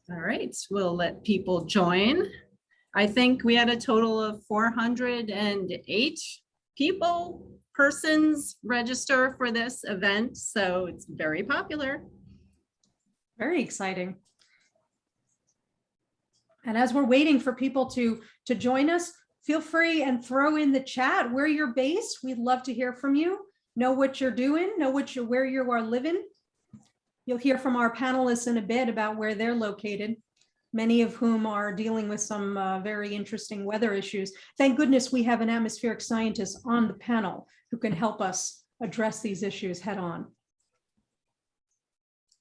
All right, we'll let people join. I think we had a total of 408 persons register for this event, so it's very popular. Very exciting. And as we're waiting for people to join us, feel free and throw in the chat where you're based. We'd love to hear from you. Know what you're doing, know where you are living. You'll hear from our panelists in a bit about where they're located, many of whom are dealing with some very interesting weather issues. Thank goodness we have an atmospheric scientist on the panel who can help us address these issues head on.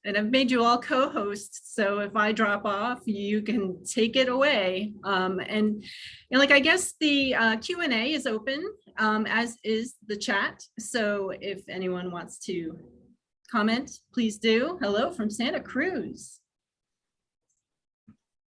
And I've made you all co-hosts, so if I drop off, you can take it away. And like, I guess the Q&A is open, as is the chat. So if anyone wants to comment, please do. Hello from Santa Cruz.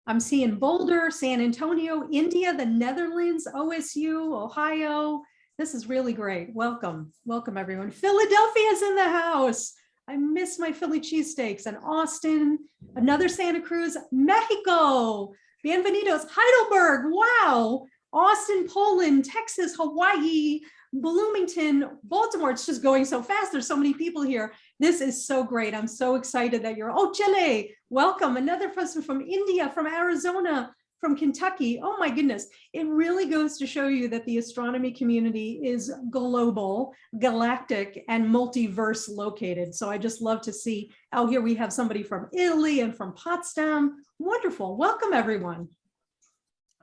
I'm seeing Boulder, San Antonio, India, the Netherlands, OSU, Ohio. This is really great. Welcome. Welcome, everyone. Philadelphia's in the house. I miss my Philly cheesesteaks. And Austin, another Santa Cruz, Mexico. Bienvenidos. Heidelberg. Wow. Austin, Poland, Texas, Hawaii, Bloomington, Baltimore. It's just going so fast. There's so many people here. This is so great. I'm so excited that you're, oh, Chile, welcome. Another person from India, from Arizona, from Kentucky. Oh my goodness. It really goes to show you that the astronomy community is global, galactic, and multiverse located. So I just love to see, oh, here we have somebody from Italy and from Potsdam. Wonderful. Welcome, everyone.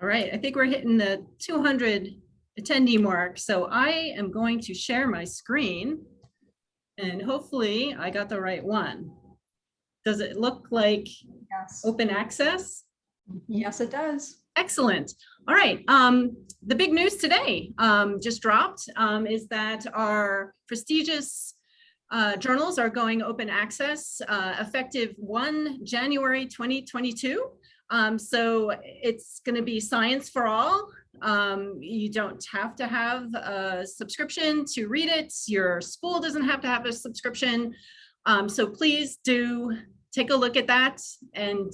All right, I think we're hitting the 200 attendee mark. So I am going to share my screen and hopefully I got the right one. Does it look like open access? Yes, it does. Excellent. All right. The big news today just dropped is that our prestigious journals are going open access effective 1 January 2022. So it's going to be science for all. You don't have to have a subscription to read it. Your school doesn't have to have a subscription. So please do take a look at that, and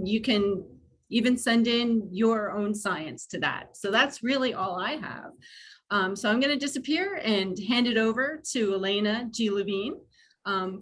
you can even send in your own science to that. So that's really all I have. So I'm going to disappear and hand it over to Alaina G. Levine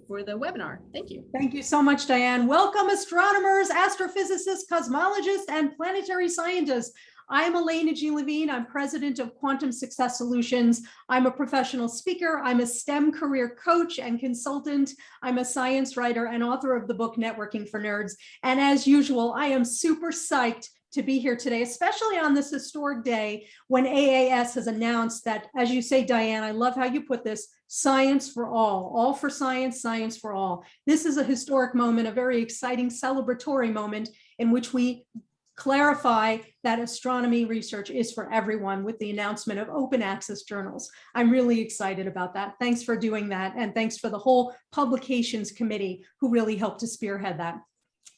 for the webinar. Thank you. Thank you so much, Diane. Welcome, astronomers, astrophysicists, cosmologists, and planetary scientists. I'm Alaina G. Levine. I'm president of Quantum Success Solutions. I'm a professional speaker. I'm a STEM career coach and consultant. I'm a science writer and author of the book Networking for Nerds. And as usual, I am super psyched to be here today, especially on this historic day when AAS has announced that, as you say, Diane, I love how you put this, science for all for science, science for all. This is a historic moment, a very exciting celebratory moment in which we clarify that astronomy research is for everyone with the announcement of open access journals. I'm really excited about that. Thanks for doing that. And thanks for the whole publications committee who really helped to spearhead that.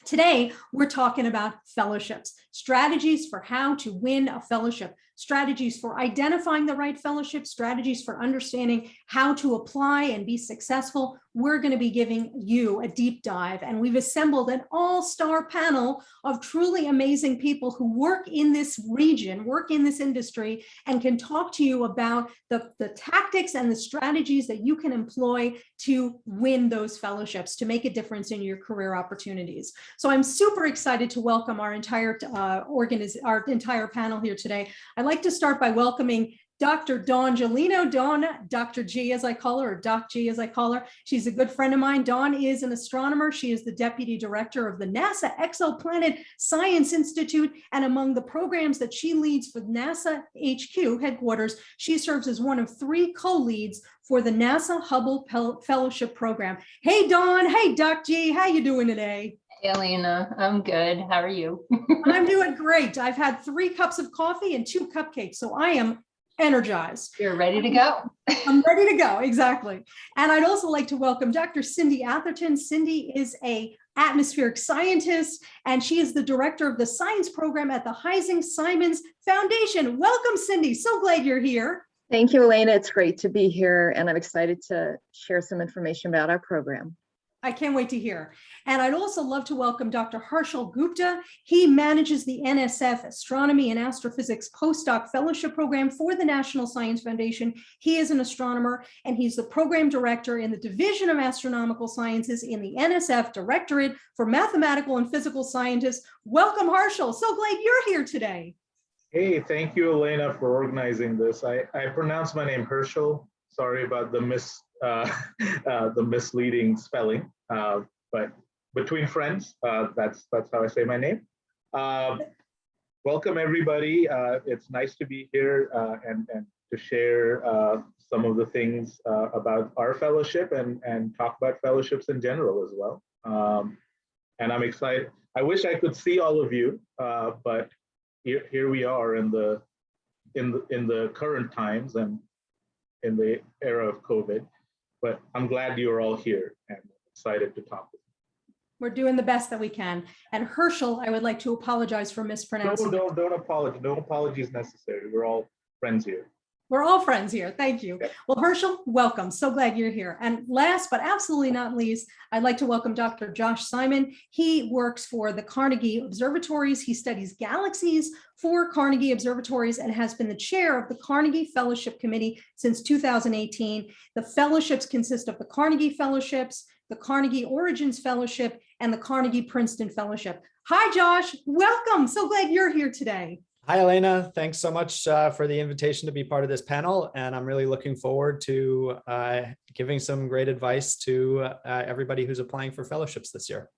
Today, we're talking about fellowships, strategies for how to win a fellowship, strategies for identifying the right fellowship, strategies for understanding how to apply and be successful. We're going to be giving you a deep dive, and we've assembled an all-star panel of truly amazing people who work in this region, work in this industry, and can talk to you about the tactics and the strategies that you can employ to win those fellowships, to make a difference in your career opportunities. So I'm super excited to welcome our entire panel here today. I'd like to start by welcoming Dr. Dawn Gelino. Dawn, Dr. G as I call her, or Doc G as I call her. She's a good friend of mine. Dawn is an astronomer. She is the deputy director of the NASA Exoplanet Science Institute. And among the programs that she leads for NASA HQ headquarters, she serves as one of 3 co-leads for the NASA Hubble Fellowship Program. Hey, Dawn. Hey, Doc G. How you doing today? Hey, Alaina, I'm good. How are you? I'm doing great. I've had 3 cups of coffee and 2 cupcakes, so I am energized. You're ready to go. I'm ready to go, exactly. And I'd also like to welcome Dr. Cyndi Atherton. Cyndi is an atmospheric scientist, and she is the director of the science program at the Heising-Simons Foundation. Welcome, Cyndi. So glad you're here. Thank you, Alaina. It's great to be here, and I'm excited to share some information about our program. I can't wait to hear. And I'd also love to welcome Dr. Harshal Gupta. He manages the NSF Astronomy and Astrophysics Postdoc Fellowship Program for the National Science Foundation. He is an astronomer, and he's the program director in the Division of Astronomical Sciences in the NSF Directorate for Mathematical and Physical Scientists. Welcome, Harshal. So glad you're here today. Hey, thank you, Alaina, for organizing this. I pronounced my name Harshal. Sorry about the misleading spelling, but between friends, that's how I say my name. Welcome, everybody. It's nice to be here and to share some of the things about our fellowship and talk about fellowships in general as well. And I'm excited. I wish I could see all of you, but here we are in the current times and in the era of COVID, but I'm glad you're all here and excited to talk with you. We're doing the best that we can. And Harshal, I would like to apologize for mispronouncing. No, don't apologize. No apologies necessary. We're all friends here. We're all friends here. Thank you. Well, Harshal, welcome. So glad you're here. And last, but absolutely not least, I'd like to welcome Dr. Josh Simon. He works for the Carnegie Observatories. He studies galaxies for Carnegie Observatories and has been the chair of the Carnegie Fellowship Committee since 2018. The fellowships consist of the Carnegie Fellowships, the Carnegie Origins Fellowship, and the Carnegie Princeton Fellowship. Hi, Josh. Welcome. So glad you're here today. Hi, Alaina. Thanks so much for the invitation to be part of this panel. And I'm really looking forward to giving some great advice to everybody who's applying for fellowships this year.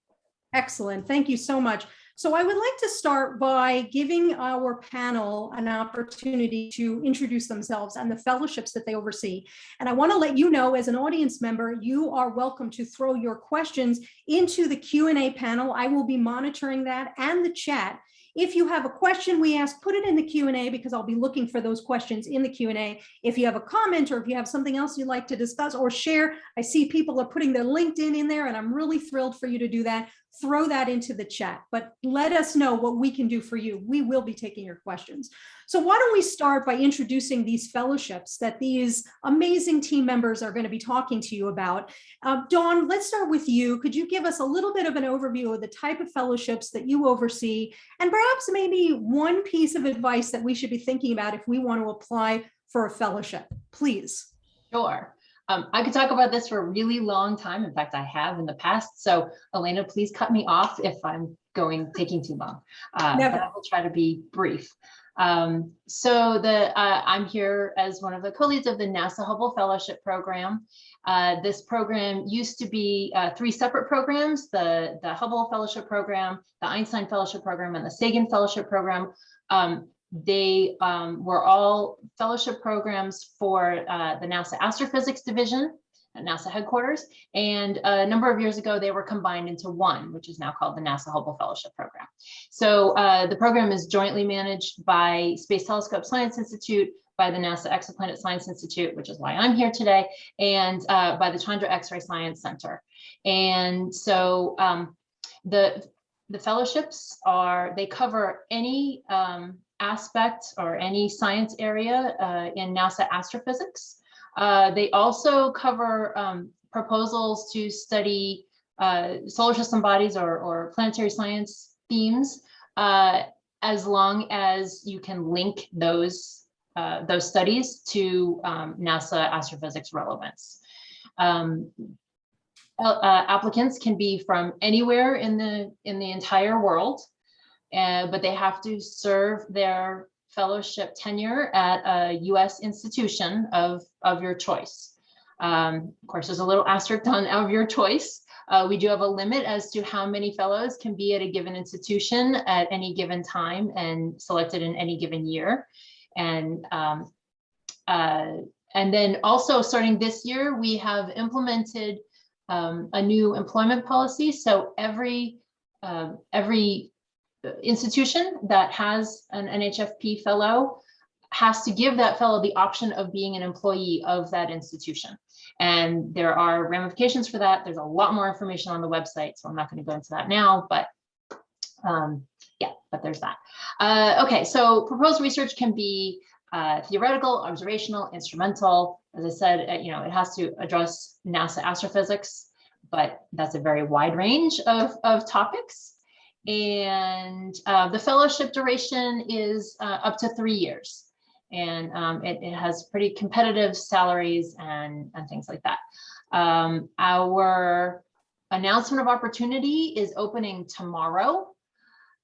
Excellent. Thank you so much. So I would like to start by giving our panel an opportunity to introduce themselves and the fellowships that they oversee. And I want to let you know, as an audience member, you are welcome to throw your questions into the Q&A panel. I will be monitoring that and the chat. If you have a question we ask, put it in the Q&A because I'll be looking for those questions in the Q&A. If you have a comment or if you have something else you'd like to discuss or share, I see people are putting their LinkedIn in there and I'm really thrilled for you to do that. Throw that into the chat, but let us know what we can do for you. We will be taking your questions. So why don't we start by introducing these fellowships that these amazing team members are going to be talking to you about. Dawn, let's start with you. Could you give us a little bit of an overview of the type of fellowships that you oversee and perhaps maybe one piece of advice that we should be thinking about if we want to apply for a fellowship, please? Sure. I could talk about this for a really long time. In fact, I have in the past. So Alaina, please cut me off if I'm taking too long. But I will try to be brief. I'm here as one of the co-leads of the NASA Hubble Fellowship Program. This program used to be 3 separate programs, the Hubble Fellowship Program, the Einstein Fellowship Program, and the Sagan Fellowship Program. They were all fellowship programs for the NASA Astrophysics Division at NASA headquarters. And a number of years ago, they were combined into one, which is now called the NASA Hubble Fellowship Program. So the program is jointly managed by Space Telescope Science Institute, by the NASA Exoplanet Science Institute, which is why I'm here today, and by the Chandra X-ray Science Center. And so the fellowships they cover any aspect or any science area in NASA astrophysics. They also cover proposals to study solar system bodies or planetary science themes, as long as you can link those studies to NASA astrophysics relevance. Applicants can be from anywhere in the entire world, but they have to serve their fellowship tenure at a U.S. institution of your choice. Of course, there's a little asterisk on of your choice. We do have a limit as to how many fellows can be at a given institution at any given time and selected in any given year. And then also starting this year, we have implemented a new employment policy. So every institution that has an NHFP fellow has to give that fellow the option of being an employee of that institution. And there are ramifications for that. There's a lot more information on the website, so I'm not going to go into that now, but yeah, but there's that. Okay, so proposed research can be theoretical, observational, instrumental. As I said, it has to address NASA astrophysics, but that's a very wide range of topics. And the fellowship duration is up to 3 years. And it has pretty competitive salaries and things like that. Our announcement of opportunity is opening tomorrow.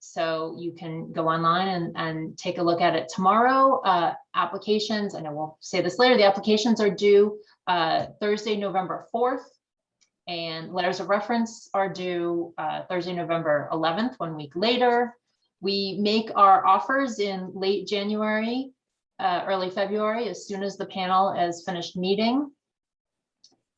So you can go online and take a look at it tomorrow. Applications, I know we'll say this later, the applications are due Thursday, November 4th. And letters of reference are due Thursday, November 11th, 1 week later. We make our offers in late January, early February, as soon as the panel has finished meeting.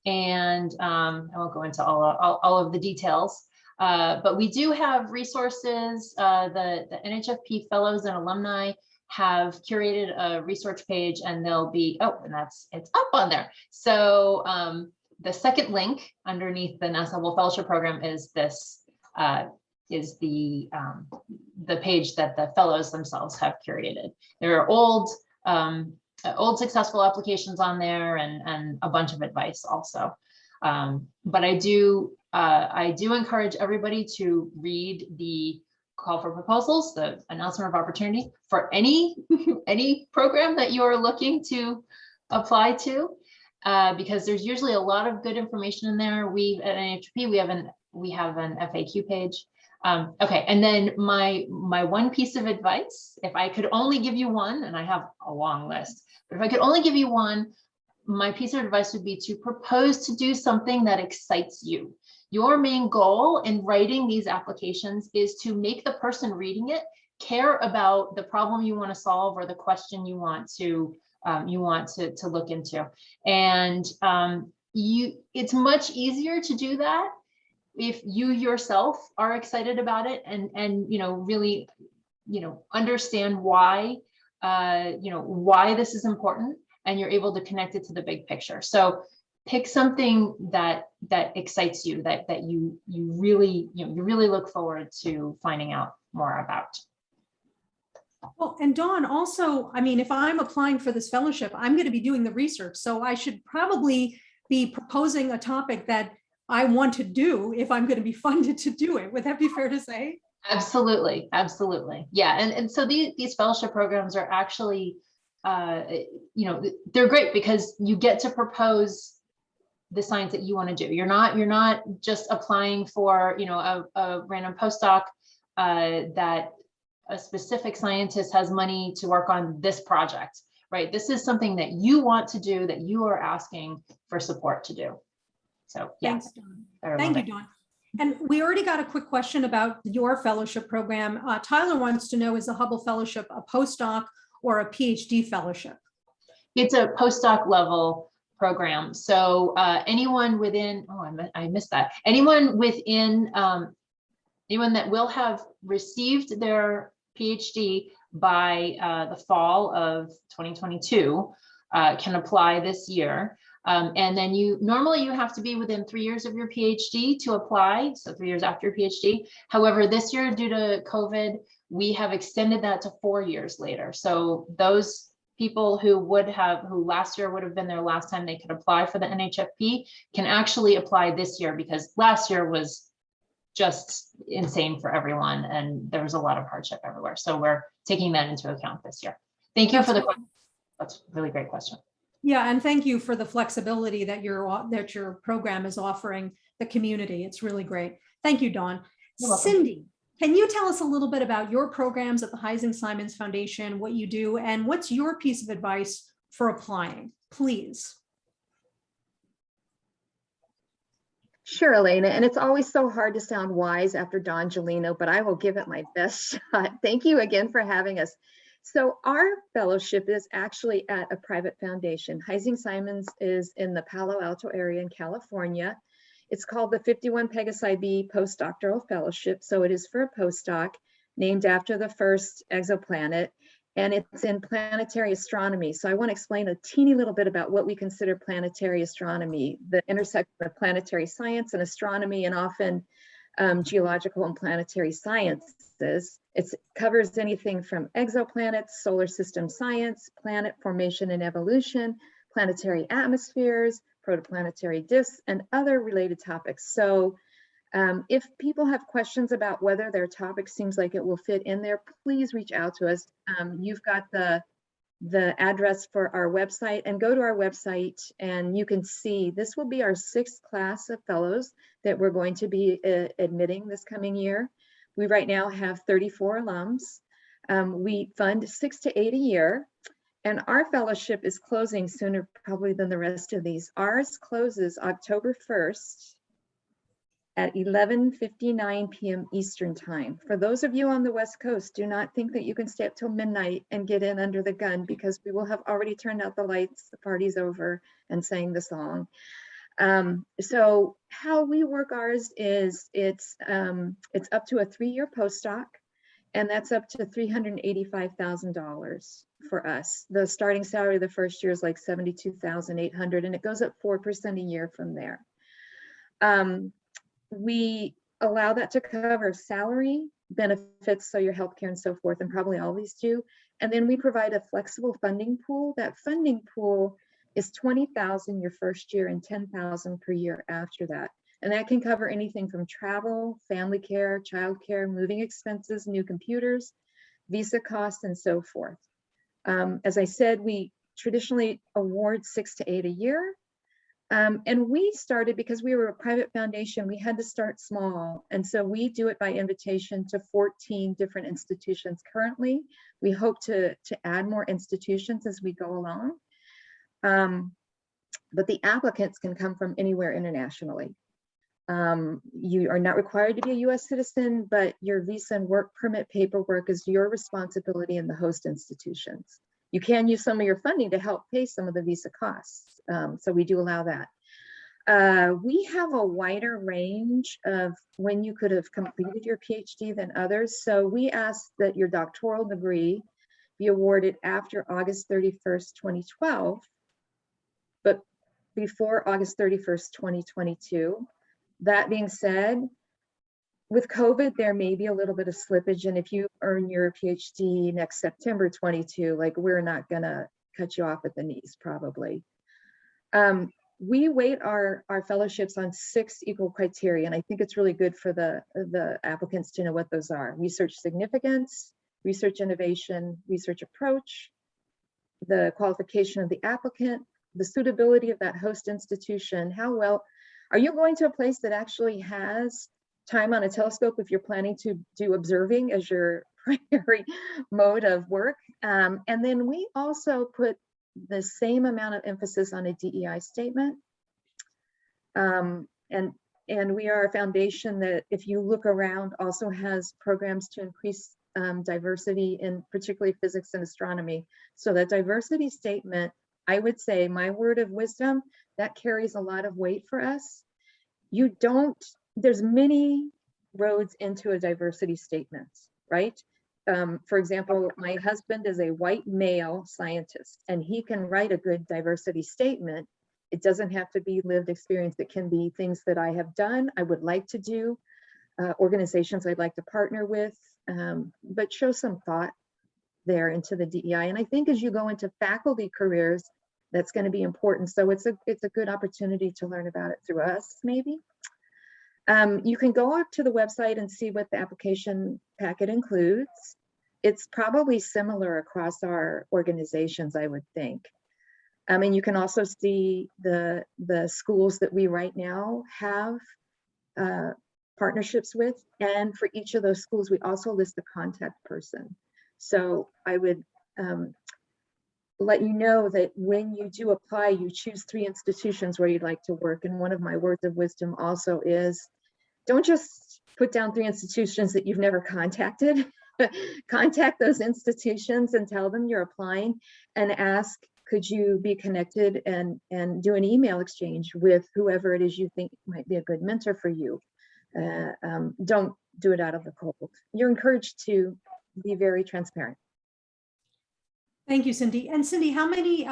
And I won't go into all of the details, but we do have resources. The NHFP fellows and alumni have curated a research page, and they'll be, it's up on there. So the second link underneath the NASA Will Fellowship Program is this, is the page that the fellows themselves have curated. There are old successful applications on there and a bunch of advice also. But I do encourage everybody to read the call for proposals, the announcement of opportunity for any program that you are looking to apply to, because there's usually a lot of good information in there. We at NHP, we have an FAQ page. Okay, and then my one piece of advice, if I could only give you one, and I have a long list, but if I could only give you one, my piece of advice would be to propose to do something that excites you. Your main goal in writing these applications is to make the person reading it care about the problem you want to solve or the question you want to look into. And it's much easier to do that if you yourself are excited about it and really understand why why this is important, and you're able to connect it to the big picture. So pick something that excites you, that you really look forward to finding out more about. Well, and Dawn, also, I mean, if I'm applying for this fellowship, I'm going to be doing the research. So I should probably be proposing a topic that I want to do if I'm going to be funded to do it. Would that be fair to say? Absolutely. Absolutely. Yeah. And so these fellowship programs are actually, they're great because you get to propose the science that you want to do. You're not just applying for, a random postdoc that a specific scientist has money to work on this project, right? This is something that you want to do, that you are asking for support to do. So yeah. Thanks, Dawn. Thank you, Dawn. And we already got a quick question about your fellowship program. Tyler wants to know, is the Hubble Fellowship a postdoc or a PhD fellowship? It's a postdoc level program. So anyone within, I missed that. Anyone within, anyone that will have received their PhD by the fall of 2022 can apply this year. And then normally you have to be within 3 years of your PhD to apply. So 3 years after your PhD. However, this year, due to COVID, we have extended that to 4 years later. So those people who last year would have been their last time they could apply for the NHFP can actually apply this year, because last year was just insane for everyone and there was a lot of hardship everywhere. So we're taking that into account this year. Thank you for the question. That's a really great question. Yeah, and thank you for the flexibility that your program is offering the community. It's really great. Thank you, Dawn. Cyndi, can you tell us a little bit about your programs at the Heising-Simons Foundation, what you do, and what's your piece of advice for applying, please? Sure, Alaina, and it's always so hard to sound wise after Don Gelino, but I will give it my best shot. Thank you again for having us. So our fellowship is actually at a private foundation. Heising-Simons is in the Palo Alto area in California. It's called the 51 Pegasi B Postdoctoral Fellowship. So it is for a postdoc named after the first exoplanet, and it's in planetary astronomy. So I want to explain a teeny little bit about what we consider planetary astronomy, the intersection of planetary science and astronomy, and often geological and planetary sciences. It covers anything from exoplanets, solar system science, planet formation and evolution, planetary atmospheres, protoplanetary disks, and other related topics. So if people have questions about whether their topic seems like it will fit in there, please reach out to us. You've got the address for our website, and go to our website and you can see this will be our 6th class of fellows that we're going to be admitting this coming year. We right now have 34 alums. We fund 6 to 8 a year, and our fellowship is closing sooner probably than the rest of these. Ours closes October 1st at 11:59 p.m. Eastern time. For those of you on the West Coast, do not think that you can stay up till midnight and get in under the gun, because we will have already turned out the lights, the party's over, and sang the song. So how we work ours is it's up to a 3-year postdoc, and that's up to $385,000 for us. The starting salary the first year is like $72,800, and it goes up 4% a year from there. We allow that to cover salary, benefits, so your healthcare and so forth, and probably all these do. And then we provide a flexible funding pool. That funding pool is $20,000 your first year and $10,000 per year after that. And that can cover anything from travel, family care, childcare, moving expenses, new computers, visa costs, and so forth. As I said, we traditionally award 6 to 8 a year. And we started because we were a private foundation. We had to start small. And so we do it by invitation to 14 different institutions currently. We hope to add more institutions as we go along. But the applicants can come from anywhere internationally. You are not required to be a US citizen, but your visa and work permit paperwork is your responsibility in the host institutions. You can use some of your funding to help pay some of the visa costs. So we do allow that. We have a wider range of when you could have completed your PhD than others. So we ask that your doctoral degree be awarded after August 31st, 2012, but before August 31st, 2022. That being said, with COVID, there may be a little bit of slippage. And if you earn your PhD next September 22, like, we're not gonna cut you off at the knees, probably. We weight our fellowships on 6 equal criteria, and I think it's really good for the applicants to know what those are: research significance, research innovation, research approach, the qualification of the applicant, the suitability of that host institution. How well are you going to a place that actually has time on a telescope if you're planning to do observing as your primary mode of work? And then we also put the same amount of emphasis on a DEI statement. And we are a foundation that, if you look around, also has programs to increase diversity in particularly physics and astronomy. So that diversity statement, I would say, my word of wisdom, that carries a lot of weight for us. There's many roads into a diversity statement, right? For example, my husband is a white male scientist, and he can write a good diversity statement. It doesn't have to be lived experience. It can be things that I have done, I would like to do, organizations I'd like to partner with, but show some thought there into the DEI. And I think as you go into faculty careers, that's going to be important. So it's a good opportunity to learn about it through us, maybe. You can go up to the website and see what the application packet includes. It's probably similar across our organizations, I would think. And you can also see the schools that we right now have partnerships with. And for each of those schools, we also list a contact person. So I would let you know that when you do apply, you choose 3 institutions where you'd like to work. And one of my words of wisdom also is, don't just put down 3 institutions that you've never contacted. Contact those institutions and tell them you're applying, and ask, could you be connected, and do an email exchange with whoever it is you think might be a good mentor for you. Don't do it out of the cold. You're encouraged to be very transparent. Thank you, Cyndi. And Cyndi, how many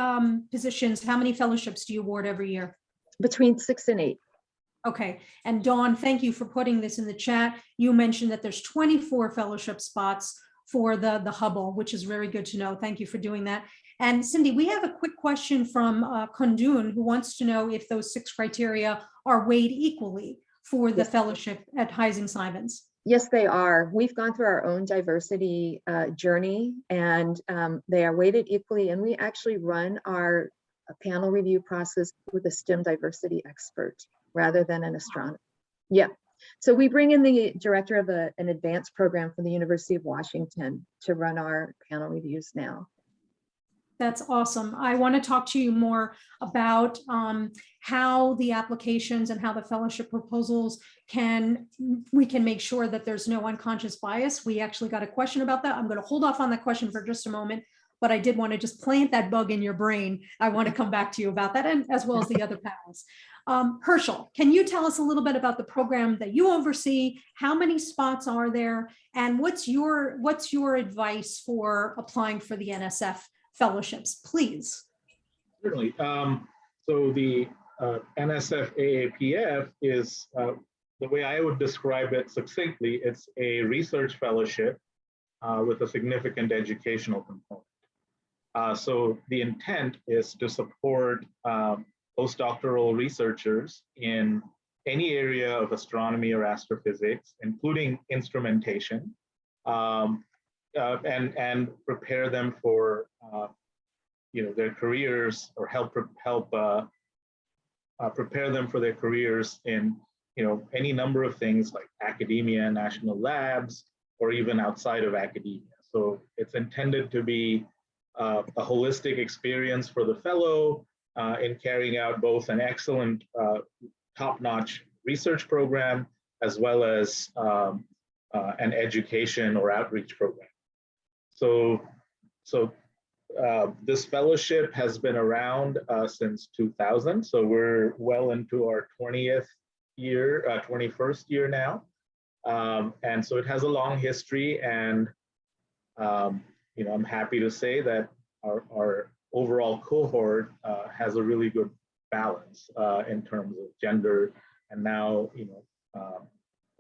positions, how many fellowships do you award every year? Between 6 and 8. Okay. And Dawn, thank you for putting this in the chat. You mentioned that there's 24 fellowship spots for the Hubble, which is very good to know. Thank you for doing that. And Cyndi, we have a quick question from Kundun, who wants to know if those 6 criteria are weighed equally for the Yes. fellowship at Heising-Simons. Yes, they are. We've gone through our own diversity journey, and they are weighted equally. And we actually run our panel review process with a STEM diversity expert rather than an astronomer. Yeah. So we bring in the director of an advanced program from the University of Washington to run our panel reviews now. That's awesome. I want to talk to you more about how the applications and how the fellowship proposals we can make sure that there's no unconscious bias. We actually got a question about that. I'm going to hold off on that question for just a moment, but I did want to just plant that bug in your brain. I want to come back to you about that, and as well as the other panels. Harshal, can you tell us a little bit about the program that you oversee? How many spots are there? And what's your advice for applying for the NSF fellowships, please? Certainly. So the NSF AAPF is, the way I would describe it succinctly, it's a research fellowship with a significant educational component. So the intent is to support postdoctoral researchers in any area of astronomy or astrophysics, including instrumentation, and prepare them for their careers, or help prepare them for their careers in any number of things like academia, national labs, or even outside of academia. So it's intended to be a holistic experience for the fellow in carrying out both an excellent, top-notch research program as well as an education or outreach program. So this fellowship has been around since 2000. So we're well into our 21st year now. And so it has a long history, and I'm happy to say that our overall cohort has a really good balance in terms of gender. And now,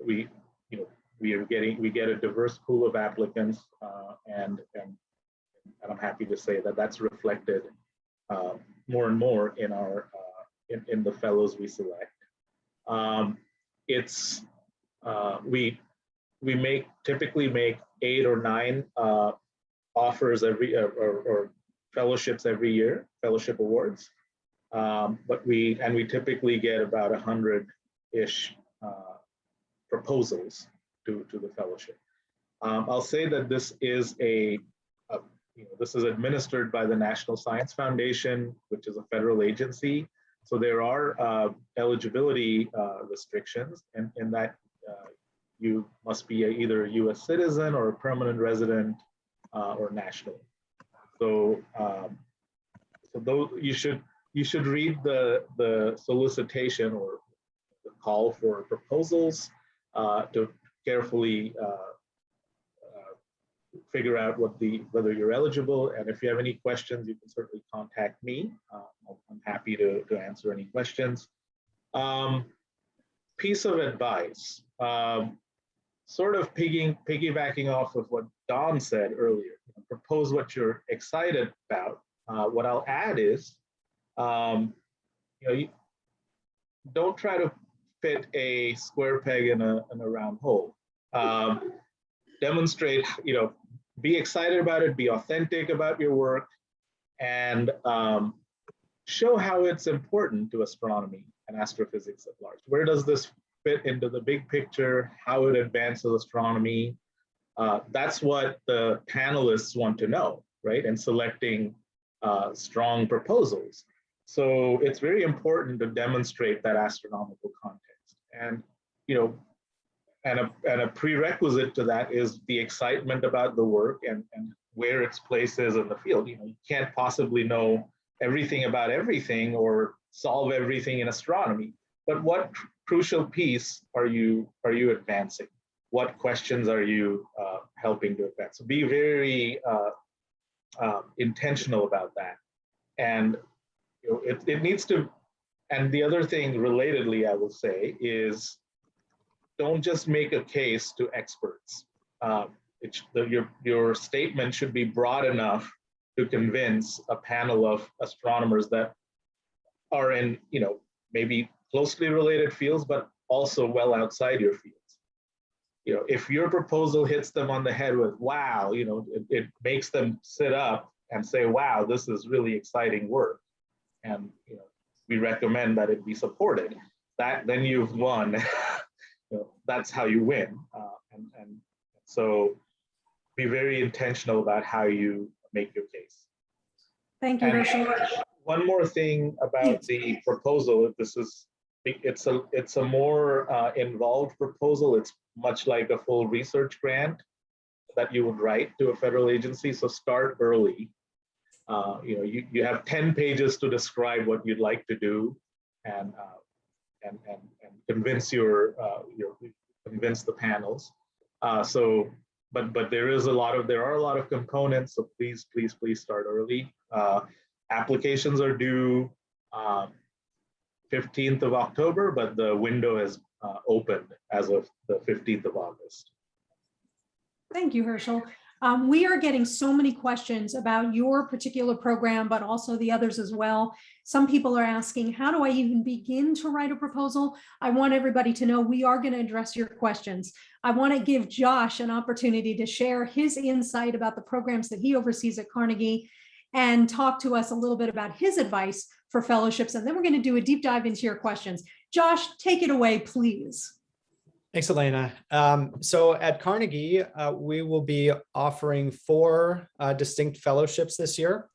we get a diverse pool of applicants, and I'm happy to say that that's reflected more and more in our in the fellows we select. We typically make 8 or 9 offers every or fellowships every year, fellowship awards, but we typically get about 100-ish proposals to the fellowship. I'll say that this is this is administered by the National Science Foundation, which is a federal agency. So there are eligibility restrictions, and in that you must be either a U.S. citizen or a permanent resident or national. So, those you should read the solicitation or the call for proposals to carefully figure out whether you're eligible. And if you have any questions, you can certainly contact me. I'm happy to answer any questions. Piece of advice, sort of piggybacking off of what Don said earlier, propose what you're excited about. What I'll add is, you don't try to fit a square peg in a round hole. Demonstrate, be excited about it, be authentic about your work, and show how it's important to astronomy and astrophysics at large. Where does this fit into the big picture? How it advances astronomy? That's what the panelists want to know, right? And selecting strong proposals. So it's very important to demonstrate that astronomical context. And and a prerequisite to that is the excitement about the work and where its place is in the field. You can't possibly know everything about everything or solve everything in astronomy, but what crucial piece are you advancing? What questions are you helping to advance? So be very intentional about that. And it needs to, and the other thing relatedly, I will say, is don't just make a case to experts. Your statement should be broad enough to convince a panel of astronomers that are in, maybe closely related fields, but also well outside your fields. If your proposal hits them on the head with, wow, it makes them sit up and say, wow, this is really exciting work. And, we recommend that it be supported. Then you've won. That's how you win. And so be very intentional about how you make your case. Thank you, Harshal. One more thing about the proposal, it's a more involved proposal. It's much like a full research grant that you would write to a federal agency. So start early. You have 10 pages to describe what you'd like to do, and convince convince the panels. But there are a lot of components. So please start early. Applications are due 15th of October, but the window has opened as of the 15th of August. Thank you, Harshal. We are getting so many questions about your particular program, but also the others as well. Some people are asking, how do I even begin to write a proposal? I want everybody to know we are going to address your questions. I want to give Josh an opportunity to share his insight about the programs that he oversees at Carnegie and talk to us a little bit about his advice for fellowships. And then we're going to do a deep dive into your questions. Josh, take it away, please. Thanks, Alaina. So at Carnegie, we will be offering 4 distinct fellowships this year.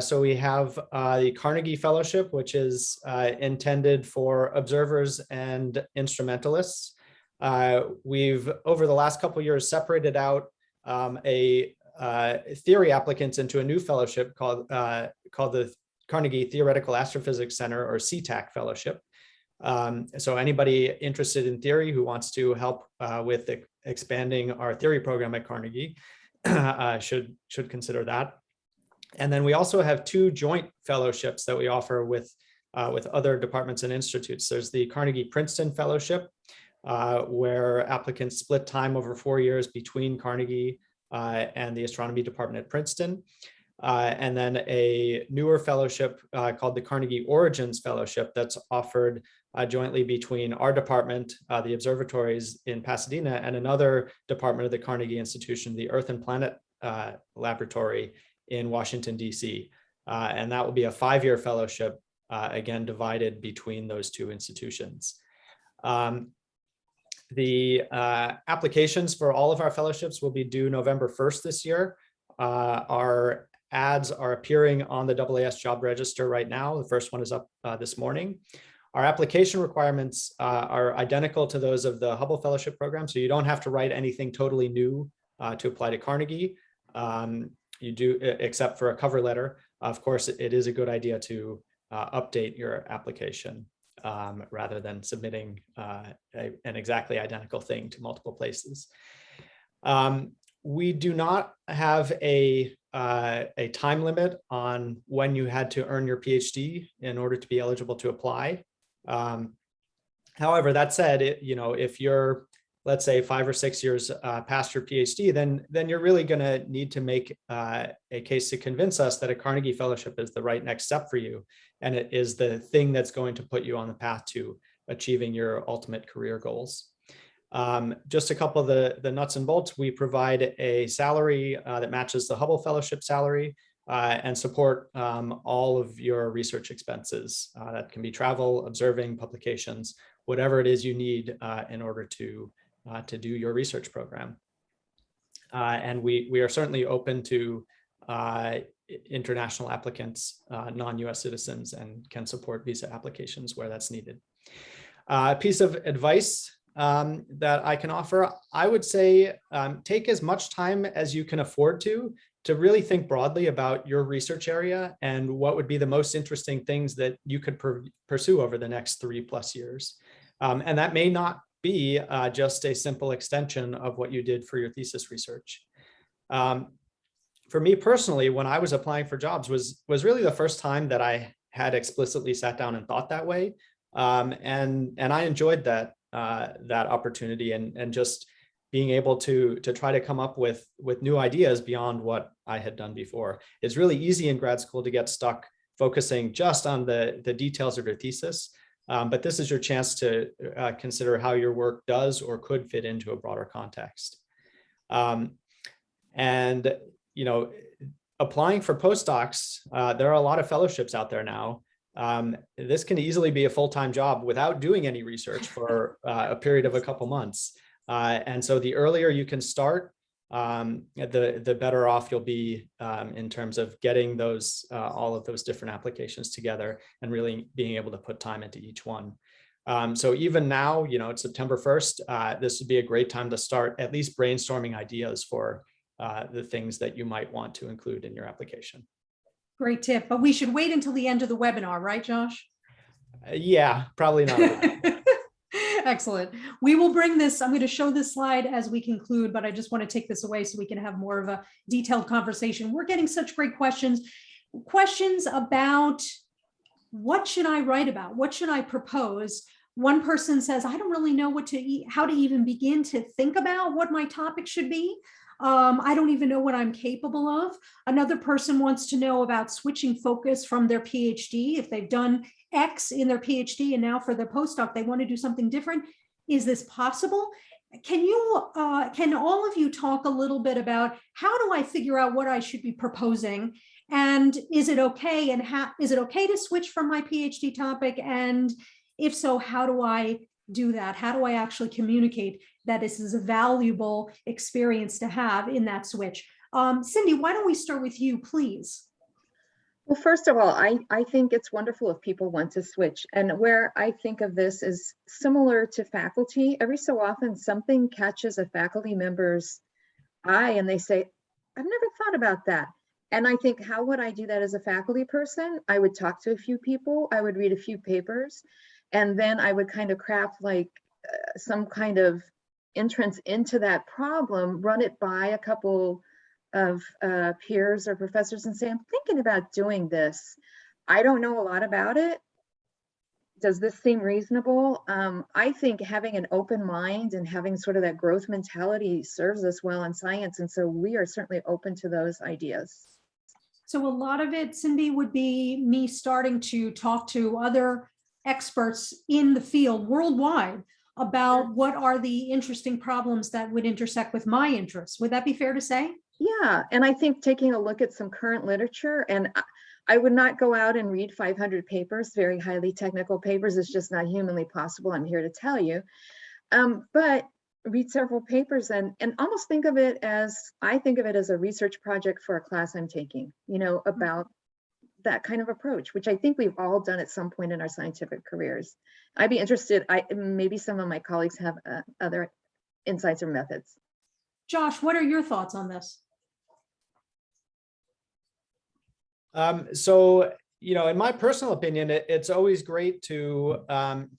So we have the Carnegie Fellowship, which is intended for observers and instrumentalists. We've, over the last couple of years, separated out theory applicants into a new fellowship called the Carnegie Theoretical Astrophysics Center, or CTAC Fellowship. So anybody interested in theory who wants to help with expanding our theory program at Carnegie should consider that. And then we also have 2 joint fellowships that we offer with other departments and institutes. There's the Carnegie Princeton Fellowship, where applicants split time over 4 years between Carnegie and the astronomy department at Princeton. And then a newer fellowship called the Carnegie Origins Fellowship that's offered jointly between our department, the observatories in Pasadena, and another department of the Carnegie Institution, the Earth and Planet Laboratory in Washington, D.C. And that will be a 5-year fellowship, again, divided between those 2 institutions. The applications for all of our fellowships will be due November 1st this year. Our ads are appearing on the AAS job register right now. The first one is up this morning. Our application requirements are identical to those of the Hubble Fellowship program, so you don't have to write anything totally new to apply to Carnegie. You do, except for a cover letter. Of course, it is a good idea to update your application rather than submitting an exactly identical thing to multiple places. We do not have a time limit on when you had to earn your PhD in order to be eligible to apply. However, that said, if you're, let's say, 5 or 6 years past your PhD, then you're really going to need to make a case to convince us that a Carnegie Fellowship is the right next step for you, and it is the thing that's going to put you on the path to achieving your ultimate career goals. Just a couple of the nuts and bolts. We provide a salary that matches the Hubble Fellowship salary and support all of your research expenses. That can be travel, observing, publications, whatever it is you need in order to do your research program. And we are certainly open to international applicants, non-US citizens, and can support visa applications where that's needed. A piece of advice that I can offer, I would say take as much time as you can afford to really think broadly about your research area and what would be the most interesting things that you could pursue over the next 3+ years. And that may not be just a simple extension of what you did for your thesis research. For me personally, when I was applying for jobs was really the first time that I had explicitly sat down and thought that way. And I enjoyed that opportunity and just being able to try to come up with new ideas beyond what I had done before. It's really easy in grad school to get stuck focusing just on the details of your thesis. But this is your chance to consider how your work does or could fit into a broader context. And, you know, applying for postdocs, there are a lot of fellowships out there now. This can easily be a full-time job without doing any research for a period of a couple months. And so the earlier you can start, the better off you'll be in terms of getting those all of those different applications together and really being able to put time into each one. So even now, you know, it's September 1st, this would be a great time to start at least brainstorming ideas for the things that you might want to include in your application. Great tip, but we should wait until the end of the webinar, right, Josh? Yeah, probably not. Excellent. We will bring this, I'm going to show this slide as we conclude, but I just want to take this away so we can have more of a detailed conversation. We're getting such great questions about what should I write about? What should I propose? One person says, I don't really know how to even begin to think about what my topic should be. I don't even know what I'm capable of. Another person wants to know about switching focus from their PhD. If they've done X in their PhD and now for their postdoc, they want to do something different. Is this possible? Can all of you talk a little bit about how do I figure out what I should be proposing? And is it okay? And is it okay to switch from my PhD topic? And if so, how do I do that? How do I actually communicate that this is a valuable experience to have in that switch? Cyndi, why don't we start with you, please? Well, first of all, I think it's wonderful if people want to switch. And where I think of this is similar to faculty. Every so often something catches a faculty member's eye and they say, I've never thought about that. And I think, how would I do that as a faculty person? I would talk to a few people, I would read a few papers, and then I would kind of craft like some kind of entrance into that problem, run it by a couple of peers or professors and say, I'm thinking about doing this. I don't know a lot about it. Does this seem reasonable? I think having an open mind and having sort of that growth mentality serves us well in science. And so we are certainly open to those ideas. So a lot of it, Cyndi, would be me starting to talk to other experts in the field worldwide about what are the interesting problems that would intersect with my interests. Would that be fair to say? Yeah, and I think taking a look at some current literature, and I would not go out and read 500 papers, very highly technical papers. It's just not humanly possible, I'm here to tell you. But read several papers and almost think of it as, I think of it as a research project for a class I'm taking, you know, about that kind of approach, which I think we've all done at some point in our scientific careers. I'd be interested, maybe some of my colleagues have other insights or methods. Josh, what are your thoughts on this? So, you know, in my personal opinion, it's always great to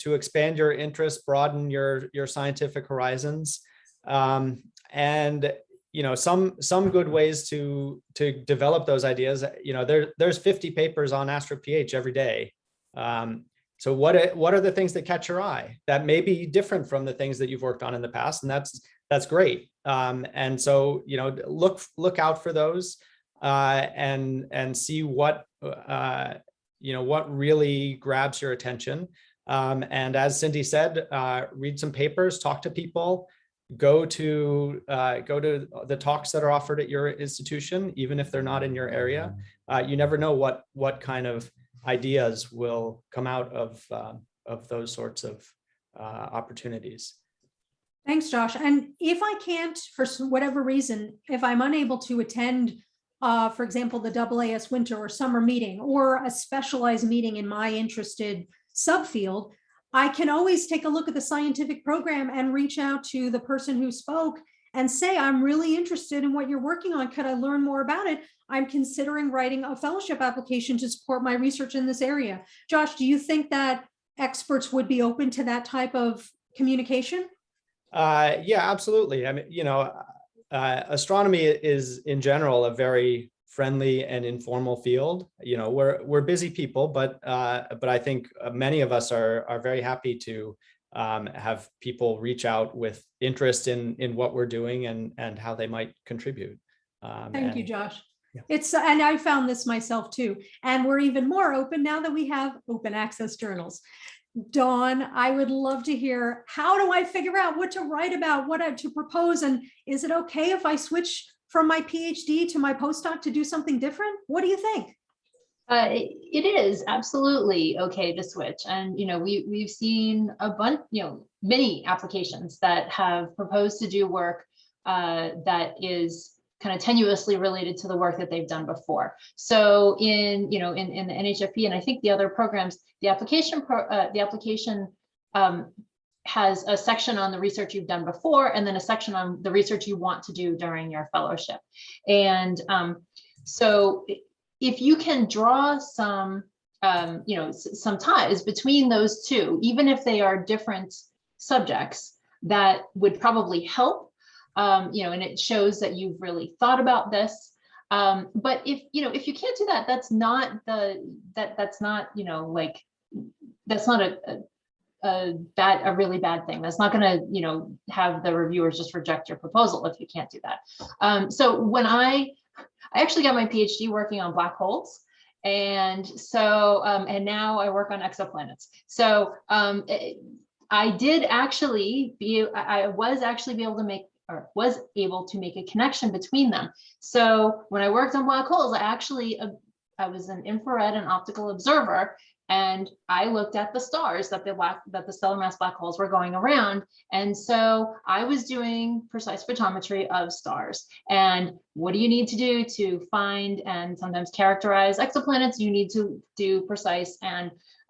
expand your interest, broaden your scientific horizons, and you know, some good ways to develop those ideas. You know, there's 50 papers on AstroPH every day. So what are the things that catch your eye that may be different from the things that you've worked on in the past, and that's great. And so, you know, look out for those. And see what you know, what really grabs your attention. And as Cyndi said, read some papers, talk to people, go to the talks that are offered at your institution, even if they're not in your area. You never know what kind of ideas will come out of those sorts of opportunities. Thanks, Josh. And if I can't, for whatever reason, if I'm unable to attend for example, the AAS winter or summer meeting or a specialized meeting in my interested subfield, I can always take a look at the scientific program and reach out to the person who spoke and say, I'm really interested in what you're working on. Could I learn more about it? I'm considering writing a fellowship application to support my research in this area. Josh, do you think that experts would be open to that type of communication? Yeah, absolutely. I mean, you know, astronomy is in general a very friendly and informal field. You know, we're busy people, but I think many of us are very happy to have people reach out with interest in what we're doing and how they might contribute. Thank you, Josh. Yeah. And I found this myself too. And we're even more open now that we have open access journals. Dawn, I would love to hear, how do I figure out what to write about, what to propose? And is it okay if I switch from my PhD to my postdoc to do something different? What do you think? It is absolutely okay to switch. And, we've seen a bunch, many applications that have proposed to do work that is kind of tenuously related to the work that they've done before. So in the NHFP and I think the other programs, the application has a section on the research you've done before, and then a section on the research you want to do during your fellowship. And so if you can draw some ties between those two, even if they are different subjects, that would probably help. And it shows that you've really thought about this. But if you can't do that, that's not a really bad thing. That's not going to, have the reviewers just reject your proposal if you can't do that. So when I actually got my PhD working on black holes. And so, and now I work on exoplanets. So I was able to make a connection between them. So when I worked on black holes, I was an infrared and optical observer, and I looked at the stars that the stellar mass black holes were going around. And so I was doing precise photometry of stars. And what do you need to do to find and sometimes characterize exoplanets? You need to do precise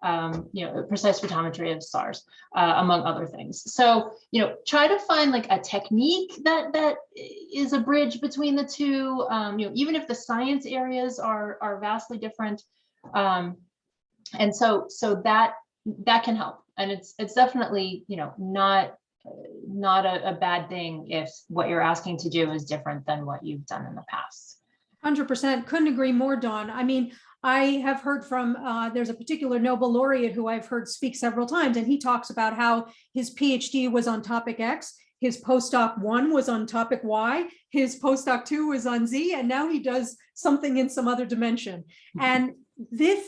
photometry of stars, among other things. So, try to find like a technique that is a bridge between the two, even if the science areas are vastly different. And so that can help. And it's definitely, not a bad thing if what you're asking to do is different than what you've done in the past. 100%. Couldn't agree more, Dawn. I mean, I have heard from, there's a particular Nobel laureate who I've heard speak several times, and he talks about how his PhD was on topic X, his postdoc 1 was on topic Y, his postdoc 2 was on Z, and now he does something in some other dimension. And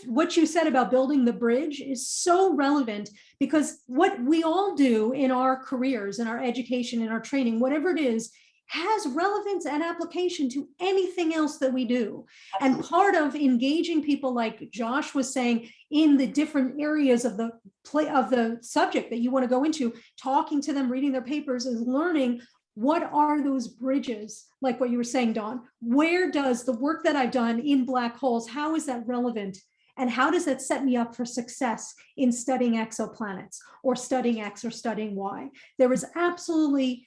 what you said about building the bridge is so relevant, because what we all do in our careers, in our education, in our training, whatever it is, has relevance and application to anything else that we do. And part of engaging people, like Josh was saying, in the different areas of the subject that you want to go into, talking to them, reading their papers, is learning what are those bridges, like what you were saying, Dawn. Where does the work that I've done in black holes, how is that relevant? And how does that set me up for success in studying exoplanets or studying X or studying Y? There is absolutely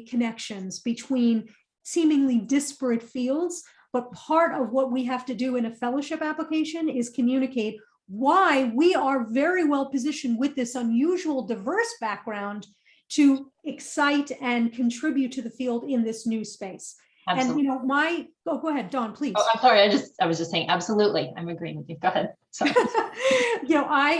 connections between seemingly disparate fields, but part of what we have to do in a fellowship application is communicate why we are very well positioned with this unusual, diverse background to excite and contribute to the field in this new space. Absolutely. And go ahead, Dawn, please. Oh, I'm sorry. I was just saying, absolutely. I'm agreeing with you. Go ahead. Sorry.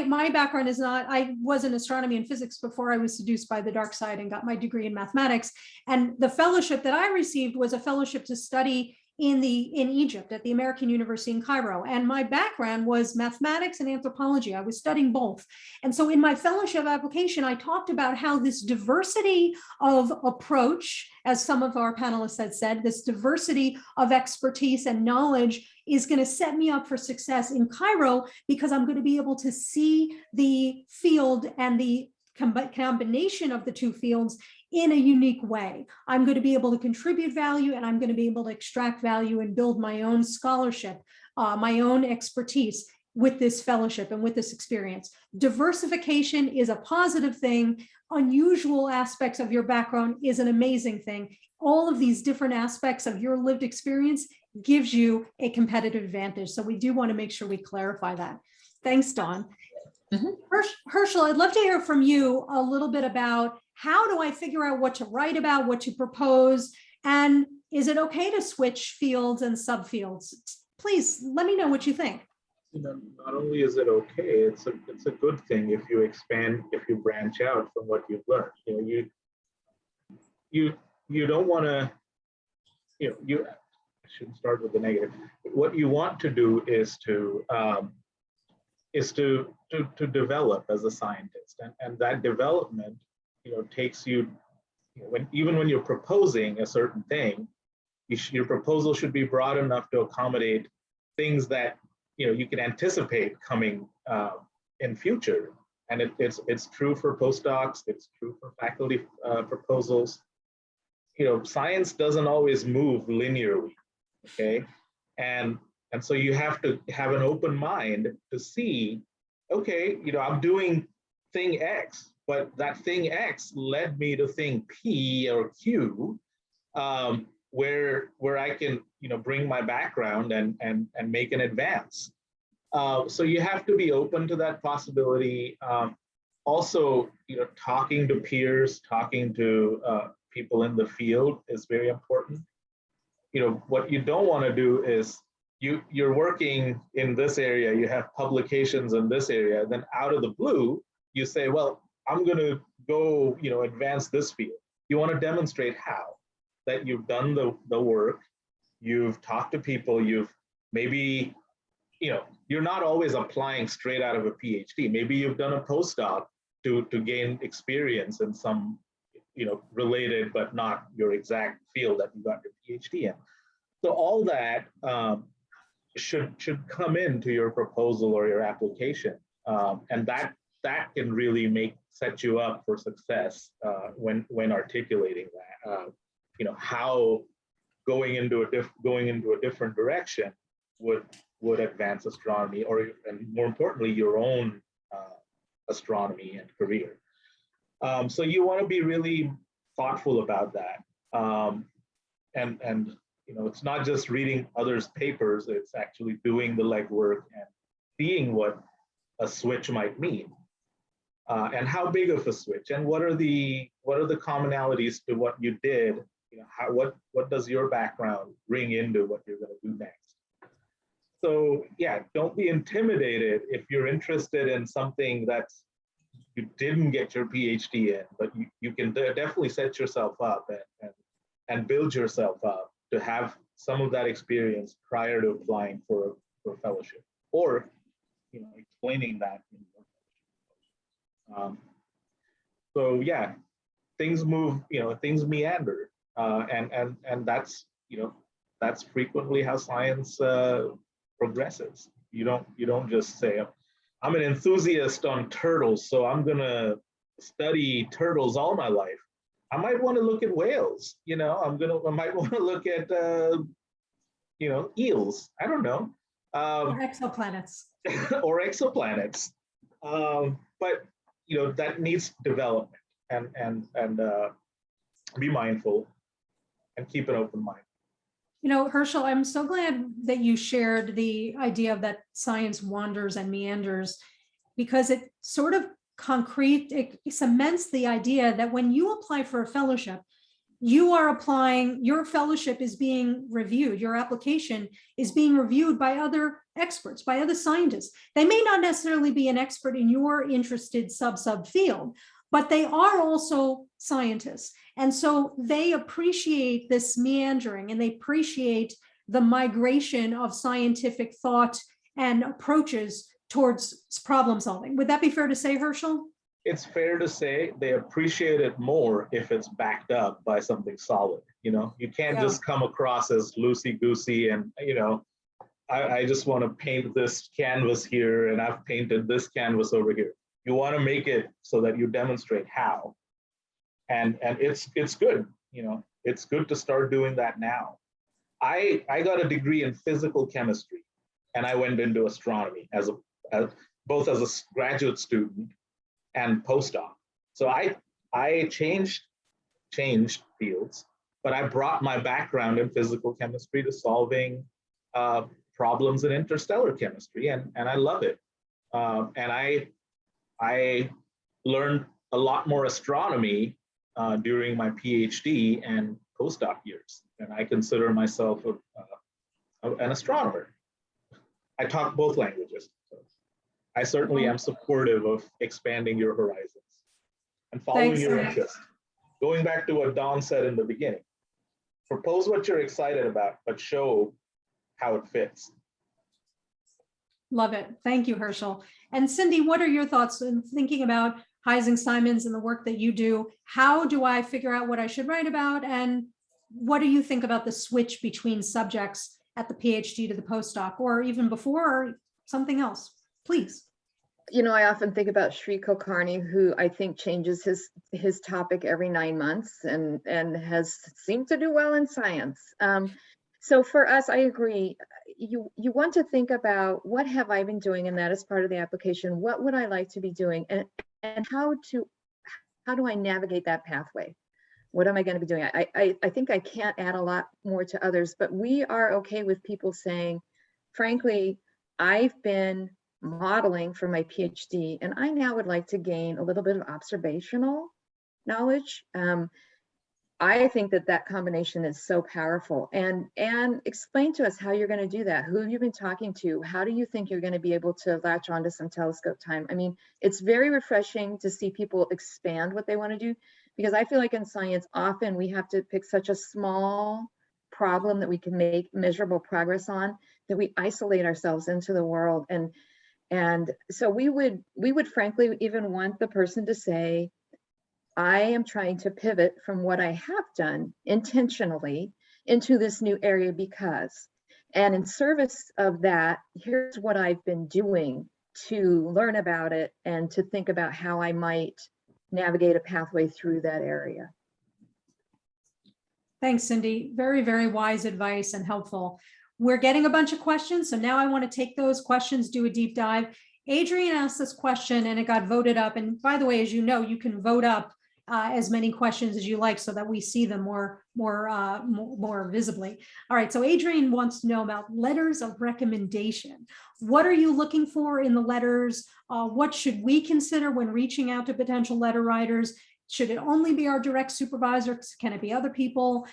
My background is not, I was in astronomy and physics before I was seduced by the dark side and got my degree in mathematics. And the fellowship that I received was a fellowship to study in Egypt at the American University in Cairo. And my background was mathematics and anthropology. I was studying both. And so in my fellowship application, I talked about how this diversity of approach, as some of our panelists had said, this diversity of expertise and knowledge is going to set me up for success in Cairo, because I'm going to be able to see the field and the combination of the two fields in a unique way. I'm going to be able to contribute value, and I'm going to be able to extract value and build my own scholarship, my own expertise with this fellowship and with this experience. Diversification is a positive thing. Unusual aspects of your background is an amazing thing. All of these different aspects of your lived experience gives you a competitive advantage. So we do want to make sure we clarify that. Thanks, Dawn. Harshal, I'd love to hear from you a little bit about, how do I figure out what to write about, what to propose, and is it okay to switch fields and subfields? Please let me know what you think. not only is it okay, it's a good thing if you expand, if you branch out from what you've learned. You don't want to, I shouldn't start with the negative. What you want to do is to develop as a scientist, and that development, takes you, even when you're proposing a certain thing, your proposal should be broad enough to accommodate things that you can anticipate coming in future. And it's true for postdocs, it's true for faculty proposals. Science doesn't always move linearly, okay? And so you have to have an open mind to see, okay, I'm doing thing X, but that thing X led me to thing P or Q, where I can, bring my background and make an advance. So you have to be open to that possibility. Also, talking to peers, talking to people in the field is very important. What you don't want to do is you're working in this area, you have publications in this area, then out of the blue, you say, well, I'm going to go, advance this field. You want to demonstrate how, that you've done the work, you've talked to people, you've maybe, you're not always applying straight out of a PhD. Maybe you've done a postdoc to gain experience in some, related, but not your exact field that you got your PhD in. So all that should come into your proposal or your application. And that can really set you up for success when articulating that. How going into a different direction would advance astronomy, and more importantly, your own astronomy and career. So you want to be really thoughtful about that. And it's not just reading others' papers, it's actually doing the legwork and seeing what a switch might mean. And how big of a switch, and what are the commonalities to what you did? What does your background bring into what you're going to do next? So yeah, don't be intimidated if you're interested in something that you didn't get your PhD in, but you can definitely set yourself up and build yourself up to have some of that experience prior to applying for a fellowship, or explaining that in your fellowship. So yeah, things move, things meander, and that's frequently how science progresses. You don't just say, I'm an enthusiast on turtles, so I'm gonna study turtles all my life. I might want to look at whales. I might want to look at eels. I don't know. Or exoplanets. Or exoplanets. But that needs development, and be mindful and keep an open mind. Harshal, I'm so glad that you shared the idea of that science wanders and meanders, because it sort of it cements the idea that when you apply for a fellowship, your fellowship is being reviewed, your application is being reviewed by other experts, by other scientists. They may not necessarily be an expert in your interested sub field, but they are also scientists. And so they appreciate this meandering, and they appreciate the migration of scientific thought and approaches towards problem solving. Would that be fair to say, Harshal? It's fair to say they appreciate it more if it's backed up by something solid. You can't just come across as loosey-goosey and, I just want to paint this canvas here and I've painted this canvas over here. You want to make it so that you demonstrate how. And it's good, it's good to start doing that now. I got a degree in physical chemistry, and I went into astronomy both as a graduate student and postdoc. So I changed fields, but I brought my background in physical chemistry to solving problems in interstellar chemistry, and I love it. And I learned a lot more astronomy during my PhD and postdoc years, and I consider myself an astronomer. I talk both languages. So I certainly am supportive of expanding your horizons and following Thanks. your interest. Going back to what Don said in the beginning, propose what you're excited about, but show how it fits. Love it. Thank you, Harshal. And Cyndi, what are your thoughts in thinking about Heising-Simons and the work that you do? How do I figure out what I should write about? And what do you think about the switch between subjects at the PhD to the postdoc, or even before, or something else? Please. You know, I often think about Sri Kulkarni, who I think changes his topic every 9 months and has seemed to do well in science. So for us, I agree. You want to think about what have I been doing, and that is part of the application. What would I like to be doing, and how do I navigate that pathway? What am I going to be doing? I think I can't add a lot more to others, but we are okay with people saying, frankly, I've been modeling for my PhD, and I now would like to gain a little bit of observational knowledge. I think that combination is so powerful, and explain to us how you're going to do that. Who have you been talking to? How do you think you're going to be able to latch onto some telescope time? I mean, it's very refreshing to see people expand what they want to do, because I feel like in science, often we have to pick such a small problem that we can make measurable progress on, that we isolate ourselves into the world. And so we would frankly even want the person to say, I am trying to pivot from what I have done intentionally into this new area because, and in service of that, here's what I've been doing to learn about it and to think about how I might navigate a pathway through that area. Thanks, Cyndi. Very, very wise advice and helpful. We're getting a bunch of questions, so now I want to take those questions, do a deep dive. Adrian asked this question and it got voted up. And by the way, as you know, you can vote up as many questions as you like so that we see them more visibly. All right, so Adrian wants to know about letters of recommendation. What are you looking for in the letters? What should we consider when reaching out to potential letter writers? Should it only be our direct supervisor? Can it be other people?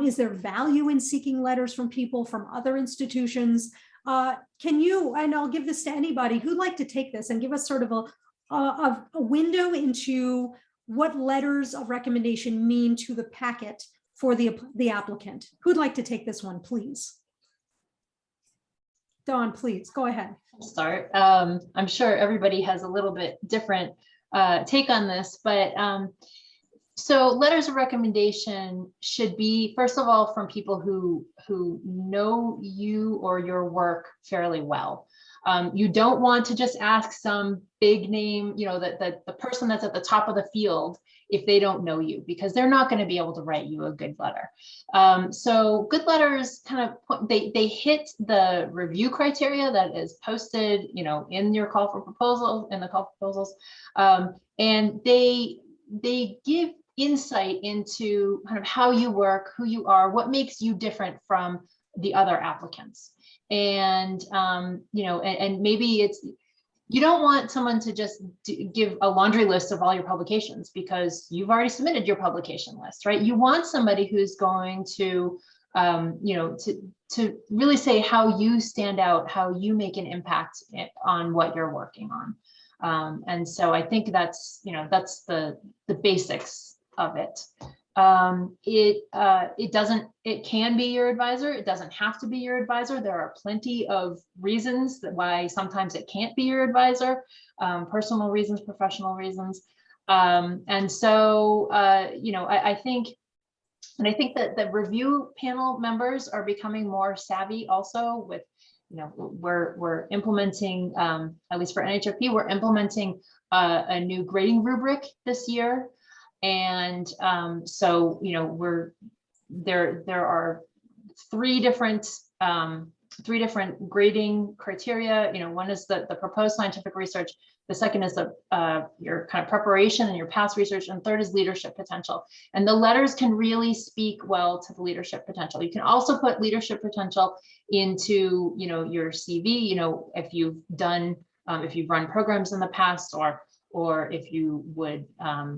Is there value in seeking letters from people from other institutions? Can you, and I'll give this to anybody who'd like to take this and give us sort of a window into what letters of recommendation mean to the packet for the applicant. Who'd like to take this one, please? Dawn, please, go ahead. I'll start. I'm sure everybody has a little bit different take on this, but so letters of recommendation should be, first of all, from people who know you or your work fairly well. You don't want to just ask some big name, you know, the person that's at the top of the field if they don't know you, because they're not going to be able to write you a good letter. So good letters kind of they hit the review criteria that is posted, you know, in your call for proposals, in the call for proposals, and they give insight into kind of how you work, who you are, what makes you different from the other applicants. And you know, and maybe it's, you don't want someone to just give a laundry list of all your publications because you've already submitted your publication list, right? You want somebody who's going to you know, to really say how you stand out, how you make an impact on what you're working on. And so I think that's, you know, that's the basics of it. It can be your advisor. It doesn't have to be your advisor. There are plenty of reasons that why sometimes it can't be your advisor, personal reasons, professional reasons. And so, you know, I think that the review panel members are becoming more savvy also with, you know, we're implementing, at least for NHFP, we're implementing a new grading rubric this year. And so, you know, there are three different grading criteria. You know, one is the proposed scientific research. The second is your kind of preparation and your past research, and third is leadership potential. And the letters can really speak well to the leadership potential. You can also put leadership potential into, you know, your CV. You know, if you've done, if you've run programs in the past, or if you would,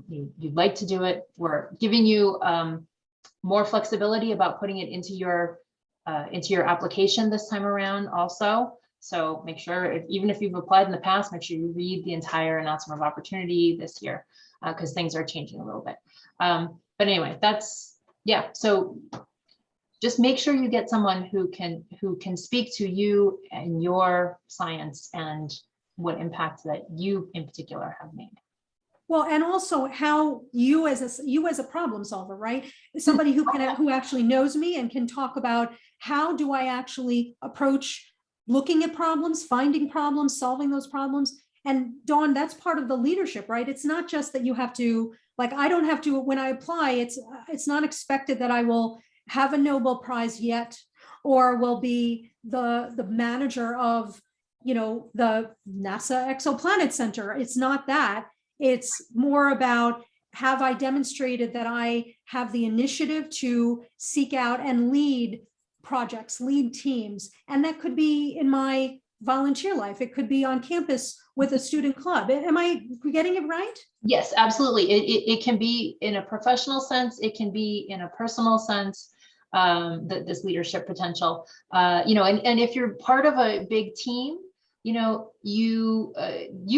you'd like to do it, we're giving you more flexibility about putting it into your application this time around also. So make sure, even if you've applied in the past, make sure you read the entire announcement of opportunity this year, because things are changing a little bit. But anyway, yeah. So just make sure you get someone who can speak to you and your science and what impact that you in particular have made. Well, and also how you as a problem solver, right? Somebody who actually knows me and can talk about how do I actually approach looking at problems, finding problems, solving those problems. And Dawn, that's part of the leadership, right? It's not just that you have to, like, I don't have to, when I apply, it's not expected that I will have a Nobel Prize yet, or will be the manager of, the NASA Exoplanet Center. It's not that. It's more about, have I demonstrated that I have the initiative to seek out and lead projects, lead teams? And that could be in my volunteer life. It could be on campus with a student club. Am I getting it right? Yes, absolutely. It can be in a professional sense. It can be in a personal sense, this leadership potential, and if you're part of a big team, you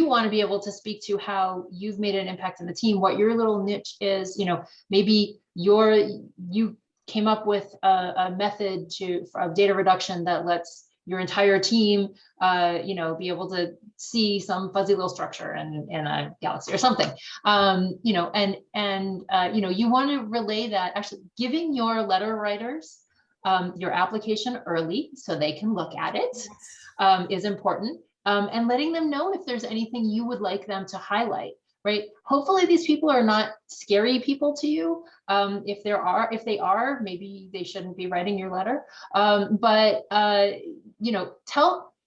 want to be able to speak to how you've made an impact in the team, what your little niche is. Maybe you came up with a method of data reduction that lets your entire team, be able to see some fuzzy little structure in a galaxy or something. You want to relay that. Actually, giving your letter writers your application early so they can look at it is important, and letting them know if there's anything you would like them to highlight. Right? Hopefully these people are not scary people to you. If they are, maybe they shouldn't be writing your letter.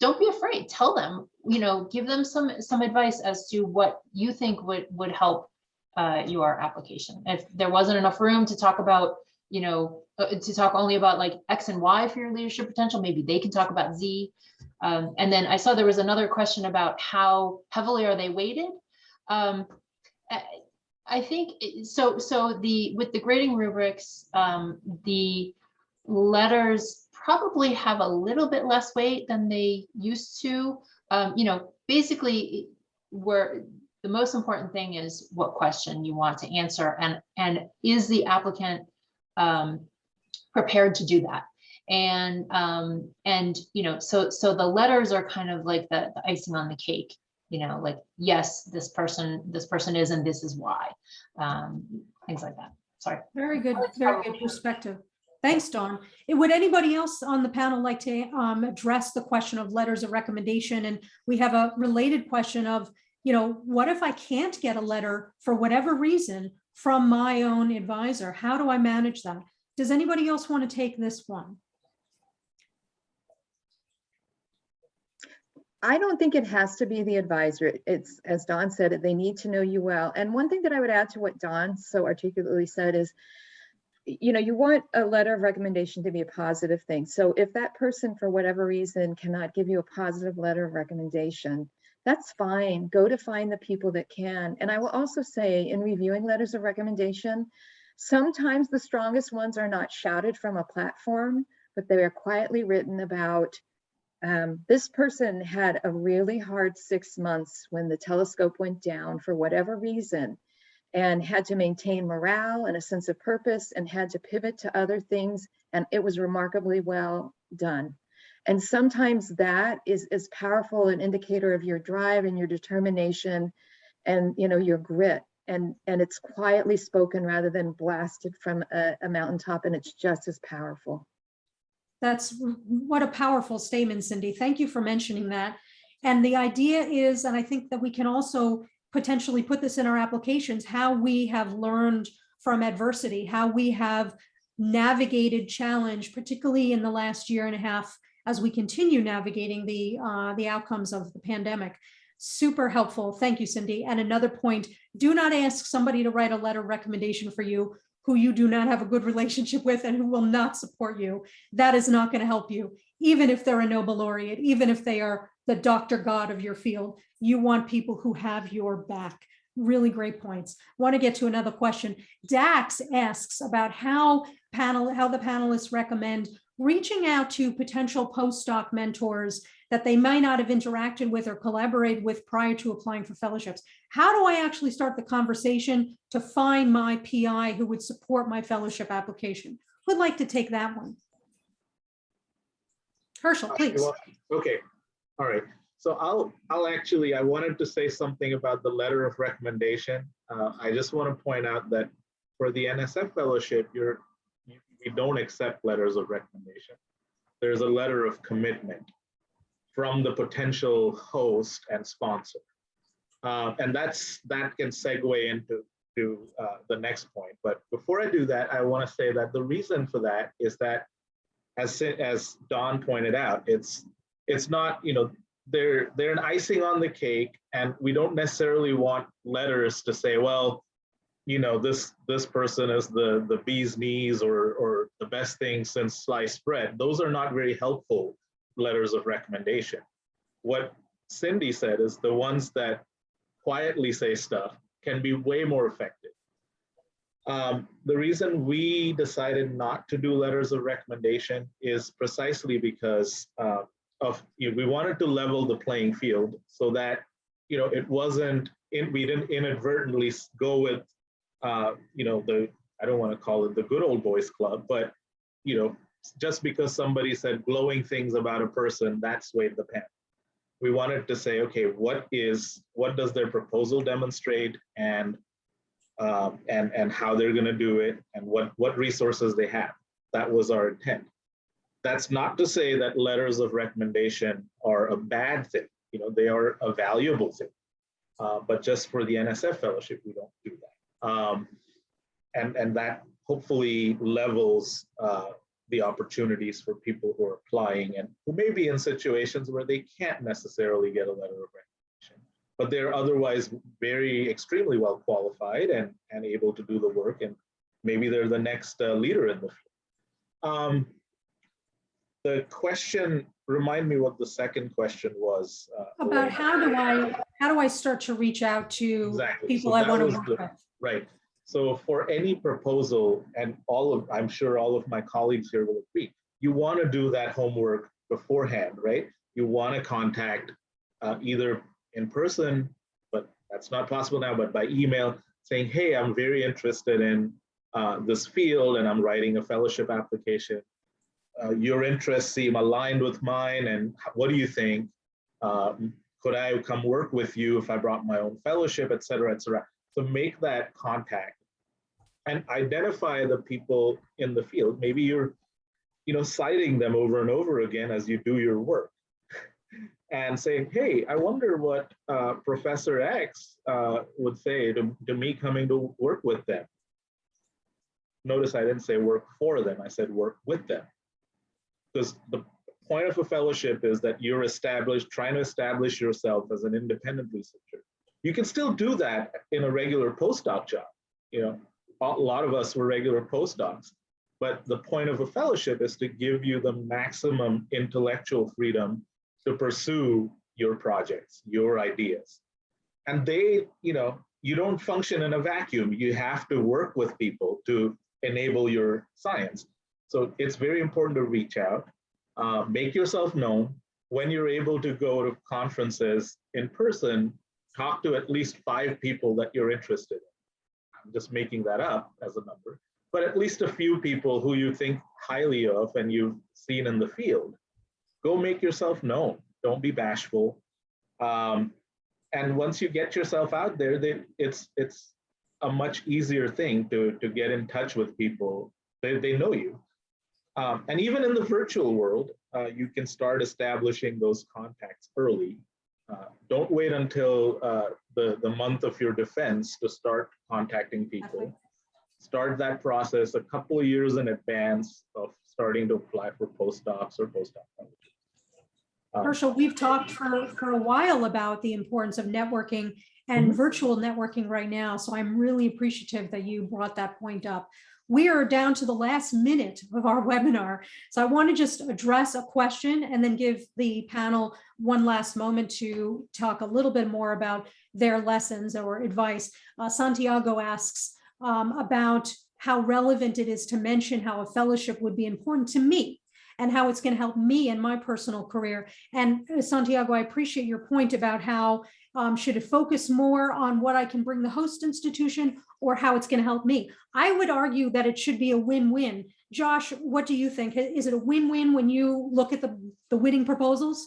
Don't be afraid. Tell them, give them some advice as to what you think would help your application. If there wasn't enough room to talk about, to talk only about like X and Y for your leadership potential, maybe they can talk about Z. And then I saw there was another question about how heavily are they weighted. I think so. With the grading rubrics, the letters probably have a little bit less weight than they used to. Basically, where the most important thing is what question you want to answer, and is the applicant prepared to do that. And so the letters are kind of like the icing on the cake. Like, yes, this person is, and this is why, things like that. Sorry. Very good perspective. Thanks, Dawn. Would anybody else on the panel like to address the question of letters of recommendation? And we have a related question of, what if I can't get a letter for whatever reason from my own advisor? How do I manage that? Does anybody else want to take this one? I don't think it has to be the advisor. It's, as Dawn said, they need to know you well. And one thing that I would add to what Dawn so articulately said is, you want a letter of recommendation to be a positive thing. So if that person, for whatever reason, cannot give you a positive letter of recommendation, that's fine. Go to find the people that can. And I will also say, in reviewing letters of recommendation, sometimes the strongest ones are not shouted from a platform, but they are quietly written about, this person had a really hard 6 months when the telescope went down for whatever reason, and had to maintain morale and a sense of purpose, and had to pivot to other things, and it was remarkably well done. And sometimes that is as powerful an indicator of your drive and your determination and your grit, and it's quietly spoken rather than blasted from a mountaintop, and it's just as powerful. What a powerful statement, Cyndi. Thank you for mentioning that. And the idea is, and I think that we can also potentially put this in our applications, how we have learned from adversity, how we have navigated challenge, particularly in the last year and a half, as we continue navigating the outcomes of the pandemic. Super helpful. Thank you, Cyndi. And another point, do not ask somebody to write a letter of recommendation for you who you do not have a good relationship with and who will not support you. That is not going to help you, even if they're a Nobel laureate, even if they are the Dr. God of your field. You want people who have your back. Really great points. Want to get to another question. Dax asks about how the panelists recommend reaching out to potential postdoc mentors that they might not have interacted with or collaborated with prior to applying for fellowships. How do I actually start the conversation to find my PI who would support my fellowship application? Who'd like to take that one? Harshal, please. Okay, all right. So I wanted to say something about the letter of recommendation. I just want to point out that for the NSF fellowship, we don't accept letters of recommendation. There's a letter of commitment from the potential host and sponsor. And that can segue into the next point. But before I do that, I want to say that the reason for that is that, as Don pointed out, it's not, they're an icing on the cake, and we don't necessarily want letters to say, well, this person is the bee's knees or the best thing since sliced bread. Those are not very helpful letters of recommendation. What Cyndi said is the ones that quietly say stuff can be way more effective. The reason we decided not to do letters of recommendation is precisely because we wanted to level the playing field so that it wasn't we didn't inadvertently go with I don't want to call it the good old boys club, but just because somebody said glowing things about a person, that swayed the pen. We wanted to say, okay, what does their proposal demonstrate, and how they're going to do it, and what resources they have. That was our intent. That's not to say that letters of recommendation are a bad thing. They are a valuable thing. But just for the NSF fellowship, we don't do that. And that hopefully levels the opportunities for people who are applying and who may be in situations where they can't necessarily get a letter of recommendation, but they're otherwise extremely well qualified and able to do the work, and maybe they're the next leader in the field. The question, remind me what the second question was. About how do I start to reach out to people I want to work with? Right. So for any proposal, and I'm sure all of my colleagues here will agree, you want to do that homework beforehand, right? You want to contact either in person, but that's not possible now, but by email, saying, hey, I'm very interested in this field and I'm writing a fellowship application. Your interests seem aligned with mine, and what do you think? Could I come work with you if I brought my own fellowship, et cetera, et cetera? So make that contact and identify the people in the field. Maybe you're, citing them over and over again as you do your work, and saying, hey, I wonder what Professor X would say to me coming to work with them. Notice I didn't say work for them, I said work with them. Because the point of a fellowship is that you're trying to establish yourself as an independent researcher. You can still do that in a regular postdoc job. A lot of us were regular postdocs, but the point of a fellowship is to give you the maximum intellectual freedom to pursue your projects, your ideas. And you don't function in a vacuum. You have to work with people to enable your science. So it's very important to reach out, make yourself known. When you're able to go to conferences in person, talk to at least 5 people that you're interested in. I'm just making that up as a number, but at least a few people who you think highly of and you've seen in the field. Go make yourself known. Don't be bashful. And once you get yourself out there, it's a much easier thing to get in touch with people. They know you. And even in the virtual world, you can start establishing those contacts early. Don't wait until the month of your defense to start contacting people. Start that process a couple of years in advance of starting to apply for postdocs or postdoc fellowships. Harshal, we've talked for a while about the importance of networking and virtual networking right now, so I'm really appreciative that you brought that point up. We are down to the last minute of our webinar. So I want to just address a question and then give the panel one last moment to talk a little bit more about their lessons or advice. Santiago asks about how relevant it is to mention how a fellowship would be important to me and how it's going to help me in my personal career. And Santiago, I appreciate your point about how should it focus more on what I can bring the host institution or how it's going to help me? I would argue that it should be a win-win. Josh, what do you think? Is it a win-win when you look at the winning proposals?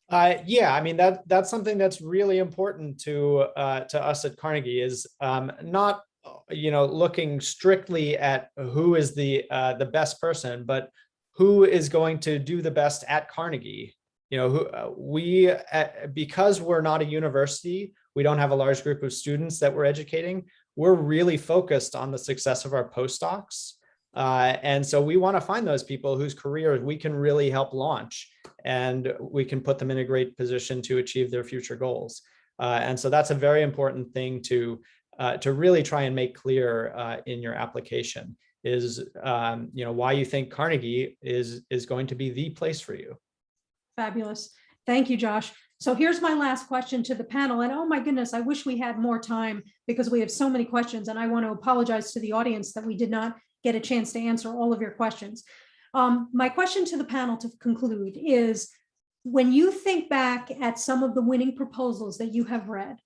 Yeah, I mean, that's something that's really important to us at Carnegie, is not looking strictly at who is the best person, but who is going to do the best at Carnegie. Because we're not a university, we don't have a large group of students that we're educating. We're really focused on the success of our postdocs. And so we want to find those people whose careers we can really help launch, and we can put them in a great position to achieve their future goals. And so that's a very important thing to really try and make clear in your application, is why you think Carnegie is going to be the place for you. Fabulous. Thank you, Josh. So here's my last question to the panel. And oh my goodness, I wish we had more time because we have so many questions, and I want to apologize to the audience that we did not get a chance to answer all of your questions. My question to the panel to conclude is, when you think back at some of the winning proposals that you have read,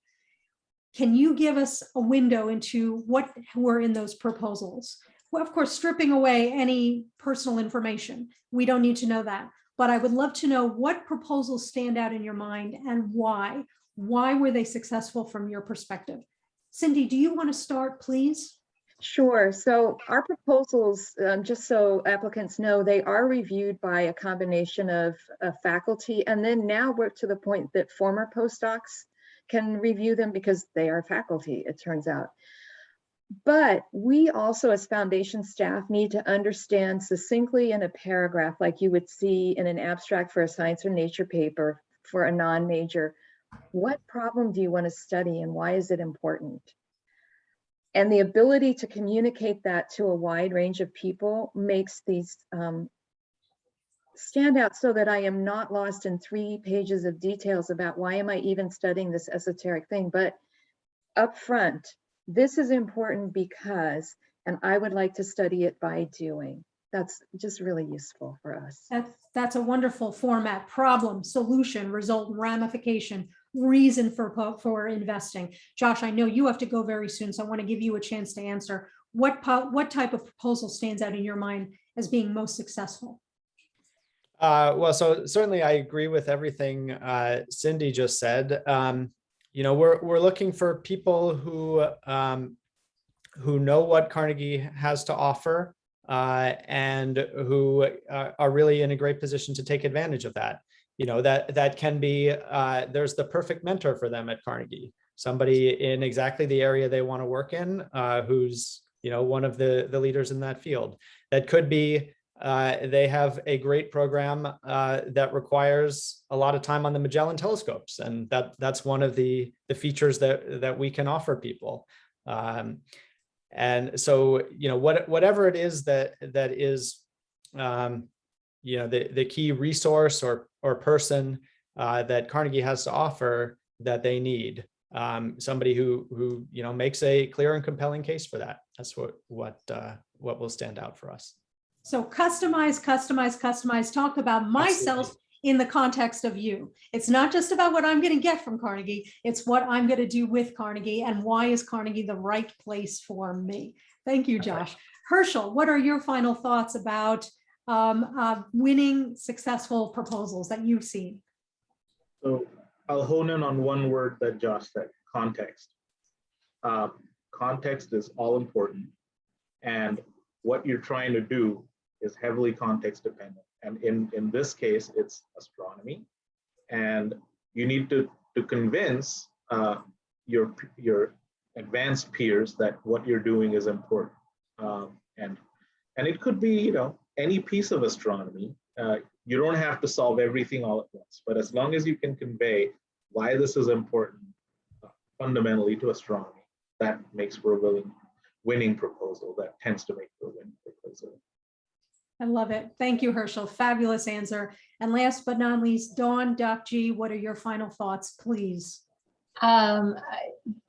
can you give us a window into what were in those proposals? Well, of course, stripping away any personal information. We don't need to know that. But I would love to know what proposals stand out in your mind and why. Why were they successful from your perspective? Cyndi, do you want to start, please? Sure. So our proposals, just so applicants know, they are reviewed by a combination of faculty, and then now we're to the point that former postdocs can review them because they are faculty, it turns out. But we also, as foundation staff, need to understand succinctly in a paragraph, like you would see in an abstract for a science or nature paper for a non-major, what problem do you want to study and why is it important? And the ability to communicate that to a wide range of people makes these stand out, so that I am not lost in 3 pages of details about why am I even studying this esoteric thing, but up front, this is important because, and I would like to study it by doing. That's just really useful for us. That's a wonderful format: problem, solution, result, ramification, reason for investing. Josh, I know you have to go very soon, so I want to give you a chance to answer. What type of proposal stands out in your mind as being most successful? Well, so certainly I agree with everything Cyndi just said. We're looking for people who know what Carnegie has to offer, and who are really in a great position to take advantage of that. That can be, there's the perfect mentor for them at Carnegie, somebody in exactly the area they want to work in, who's one of the leaders in that field. That could be they have a great program that requires a lot of time on the Magellan telescopes, and that's one of the features that we can offer people. And so whatever it is that is the key resource or person that Carnegie has to offer that they need, somebody who makes a clear and compelling case for that. That's what will stand out for us. So customize, talk about myself. Absolutely. In the context of you. It's not just about what I'm going to get from Carnegie, it's what I'm going to do with Carnegie, and why is Carnegie the right place for me. Thank you, Josh. Harshal, what are your final thoughts about winning successful proposals that you've seen? So I'll hone in on one word that Josh said: context. Context is all important, and what you're trying to do is heavily context dependent. And in this case, it's astronomy. And you need to convince your advanced peers that what you're doing is important. And it could be, any piece of astronomy. You don't have to solve everything all at once, but as long as you can convey why this is important fundamentally to astronomy, that makes for a winning proposal. That tends to make for a winning proposal. I love it. Thank you, Harshal. Fabulous answer. And last but not least, Dawn, Doc G, what are your final thoughts, please?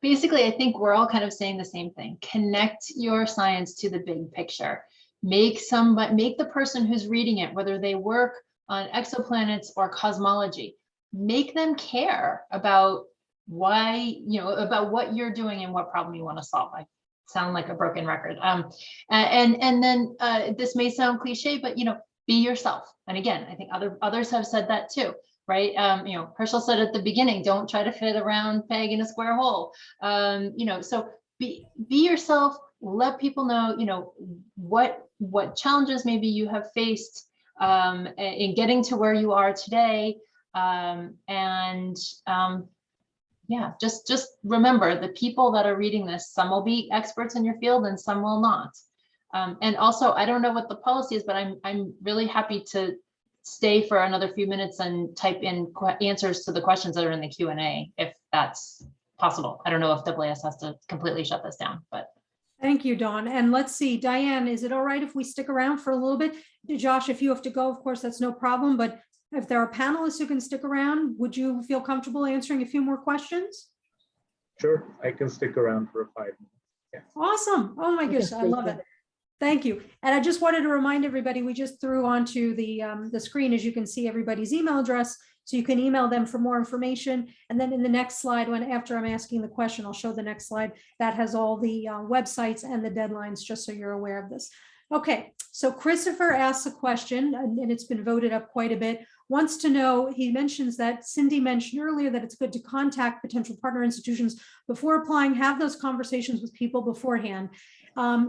Basically, I think we're all kind of saying the same thing. Connect your science to the big picture. make the person who's reading it, whether they work on exoplanets or cosmology, make them care about why, about what you're doing and what problem you want to solve. I sound like a broken record. And then this may sound cliche, but be yourself. And again, I think others have said that too, right? Harshal said at the beginning, don't try to fit a round peg in a square hole. So be yourself. Let people know, what challenges maybe you have faced in getting to where you are today. Yeah, just remember, the people that are reading this, some will be experts in your field and some will not. And also, I don't know what the policy is, but I'm really happy to stay for another few minutes and type in answers to the questions that are in the Q&A, if that's possible. I don't know if AAPF has to completely shut this down, but. Thank you, Dawn. And let's see, Diane, is it all right if we stick around for a little bit? Josh, if you have to go, of course, that's no problem. But if there are panelists who can stick around, would you feel comfortable answering a few more questions? Sure, I can stick around for 5 minutes. Yeah. Awesome. Oh my goodness, I love it. Thank you. And I just wanted to remind everybody, we just threw onto the screen, as you can see, everybody's email address. So you can email them for more information. And then in the next slide, after I'm asking the question, I'll show the next slide that has all the websites and the deadlines, just so you're aware of this. Okay, so Christopher asks a question, and it's been voted up quite a bit. Wants to know, he mentions that Cyndi mentioned earlier that it's good to contact potential partner institutions before applying, have those conversations with people beforehand.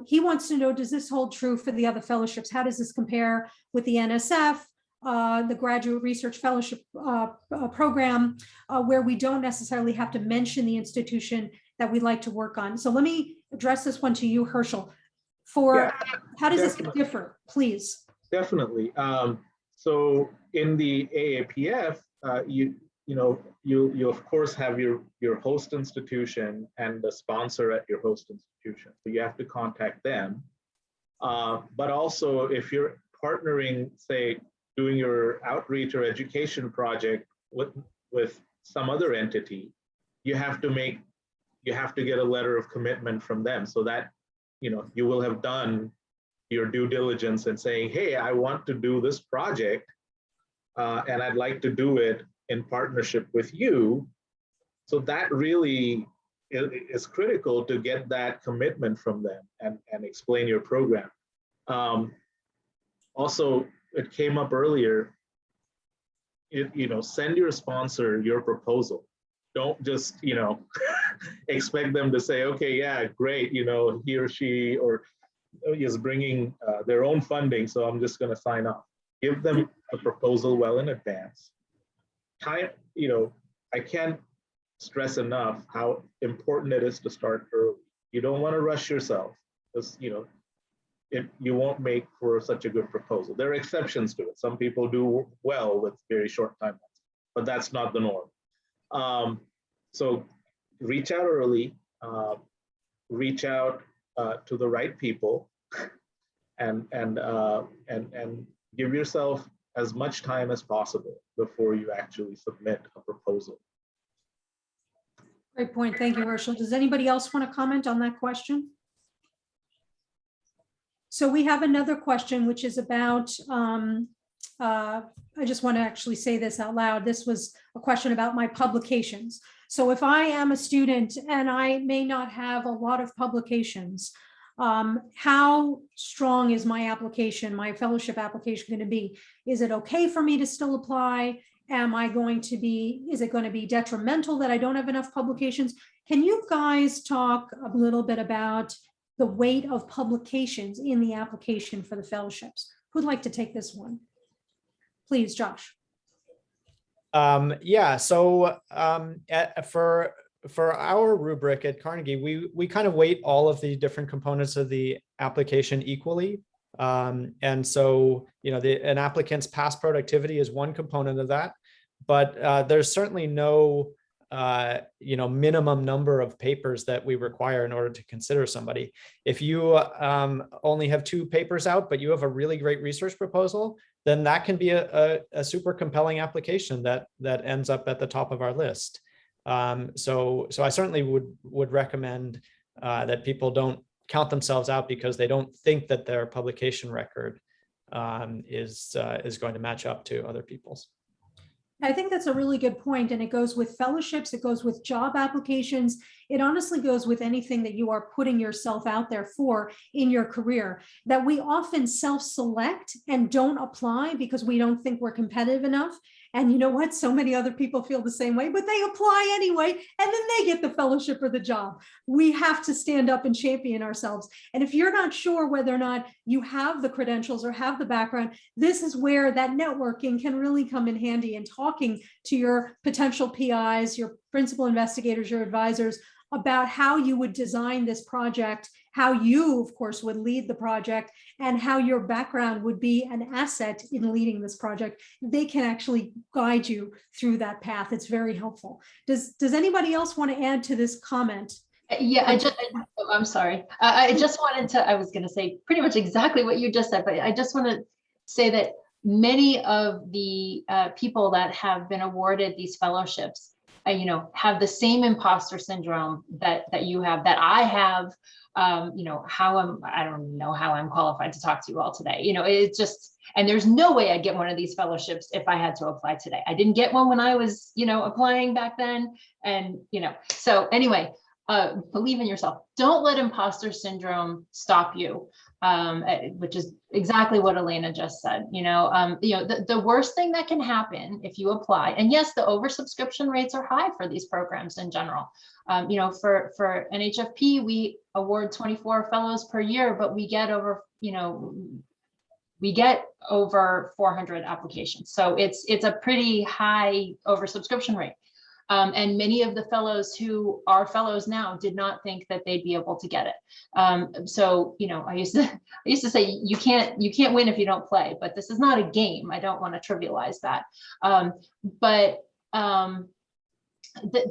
He wants to know, does this hold true for the other fellowships? How does this compare with the NSF, the Graduate Research Fellowship program, where we don't necessarily have to mention the institution that we'd like to work on? So let me address this one to you, Harshal. How does this differ, please? Definitely. So in the AAPF, you of course have your host institution and the sponsor at your host institution. So you have to contact them. But also, if you're partnering, say, doing your outreach or education project with some other entity, you have to get a letter of commitment from them, so that you will have done your due diligence and saying, hey, I want to do this project and I'd like to do it in partnership with you. So that really is critical, to get that commitment from them and explain your program. Also, it came up earlier, send your sponsor your proposal. Don't just, expect them to say, okay, yeah, great, he or she is bringing their own funding, so I'm just going to sign off. Give them a proposal well in advance. I can't stress enough how important it is to start early. You don't want to rush yourself, because you won't make for such a good proposal. There are exceptions to it. Some people do well with very short timelines, but that's not the norm. So reach out early, reach out to the right people, and give yourself as much time as possible before you actually submit a proposal. Great point. Thank you, Harshal. Does anybody else want to comment on that question? So we have another question, which is about, I just want to actually say this out loud. This was a question about my publications. So if I am a student and I may not have a lot of publications, how strong is my application, my fellowship application, going to be? Is it okay for me to still apply? Is it going to be detrimental that I don't have enough publications? Can you guys talk a little bit about the weight of publications in the application for the fellowships? Who'd like to take this one? Please, Josh. Yeah, so for our rubric at Carnegie, we kind of weight all of the different components of the application equally. And so, an applicant's past productivity is one component of that, but there's certainly no minimum number of papers that we require in order to consider somebody. If you only have 2 papers out, but you have a really great research proposal, then that can be a super compelling application that ends up at the top of our list. So I certainly would recommend that people don't count themselves out because they don't think that their publication record is going to match up to other people's. I think that's a really good point, and it goes with fellowships, it goes with job applications, it honestly goes with anything that you are putting yourself out there for in your career, that we often self-select and don't apply because we don't think we're competitive enough. And you know what? So many other people feel the same way, but they apply anyway, and then they get the fellowship or the job. We have to stand up and champion ourselves. And if you're not sure whether or not you have the credentials or have the background, this is where that networking can really come in handy, and talking to your potential PIs, your principal investigators, your advisors about how you would design this project, how you, of course, would lead the project, and how your background would be an asset in leading this project. They can actually guide you through that path. It's very helpful. Does anybody else want to add to this comment? Yeah, I'm sorry. I just wanted to, I was going to say pretty much exactly what you just said, but I just want to say that many of the people that have been awarded these fellowships, have the same imposter syndrome that you have, that I have. I don't know how I'm qualified to talk to you all today. It's just, and there's no way I'd get one of these fellowships if I had to apply today. I didn't get one when I was, applying back then. And, so anyway, believe in yourself. Don't let imposter syndrome stop you, which is exactly what Alaina just said. The worst thing that can happen if you apply, and yes, the oversubscription rates are high for these programs in general. For NHFP, we award 24 fellows per year, but we get over 400 applications. So it's a pretty high oversubscription rate. And many of the fellows who are fellows now did not think that they'd be able to get it. So, I used to say you can't win if you don't play, but this is not a game. I don't want to trivialize that.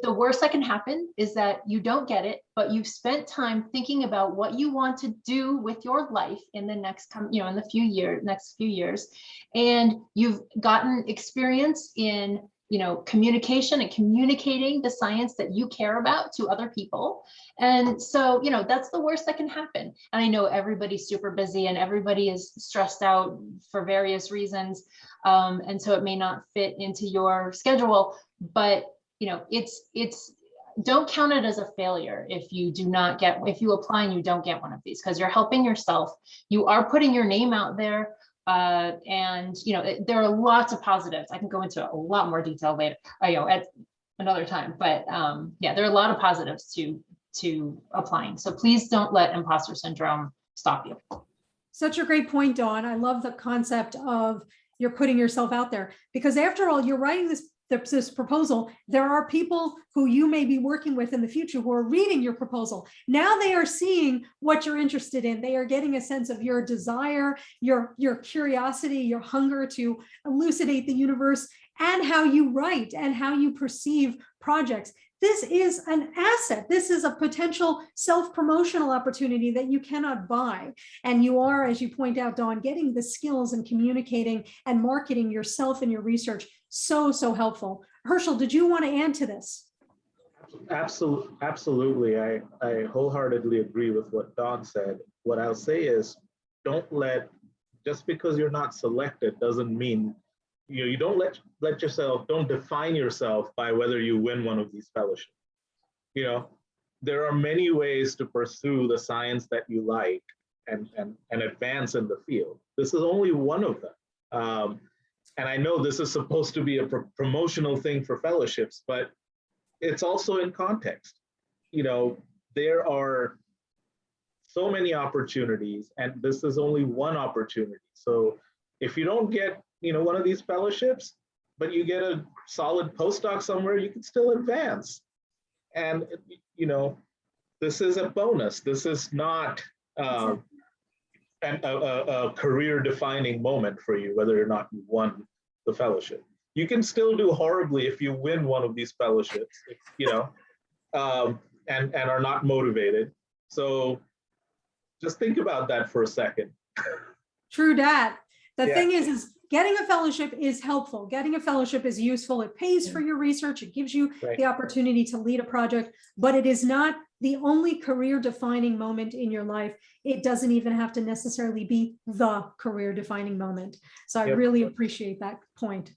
The worst that can happen is that you don't get it, but you've spent time thinking about what you want to do with your life in the next next few years, and you've gotten experience in communication and communicating the science that you care about to other people. And so, that's the worst that can happen. And I know everybody's super busy and everybody is stressed out for various reasons. And so it may not fit into your schedule, but don't count it as a failure if you apply and you don't get one of these, because you're helping yourself. You are putting your name out there. And there are lots of positives. I can go into a lot more detail later, at another time, but there are a lot of positives to applying. So please don't let imposter syndrome stop you. Such a great point, Dawn. I love the concept of you're putting yourself out there, because after all, you're writing this proposal. There are people who you may be working with in the future who are reading your proposal. Now they are seeing what you're interested in. They are getting a sense of your desire, your curiosity, your hunger to elucidate the universe, and how you write and how you perceive projects. This is an asset. This is a potential self-promotional opportunity that you cannot buy. And you are, as you point out, Dawn, getting the skills and communicating and marketing yourself and your research. So helpful. Herschel, did you want to add to this? Absolutely. I wholeheartedly agree with what Dawn said. What I'll say is, just because you're not selected doesn't mean, you don't don't define yourself by whether you win one of these fellowships. There are many ways to pursue the science that you like and advance in the field. This is only one of them. And I know this is supposed to be a promotional thing for fellowships, but it's also in context. There are so many opportunities, and this is only one opportunity. So if you don't get, one of these fellowships, but you get a solid postdoc somewhere, you can still advance. And, this is a bonus. This is not a career-defining moment for you, whether or not you won the fellowship. You can still do horribly if you win one of these fellowships, and are not motivated. So just think about that for a second. True that. The thing is getting a fellowship is helpful. Getting a fellowship is useful. It pays for your research. It gives you the opportunity to lead a project, but it is not the only career defining moment in your life. It doesn't even have to necessarily be the career defining moment. So I Yep. really appreciate that point.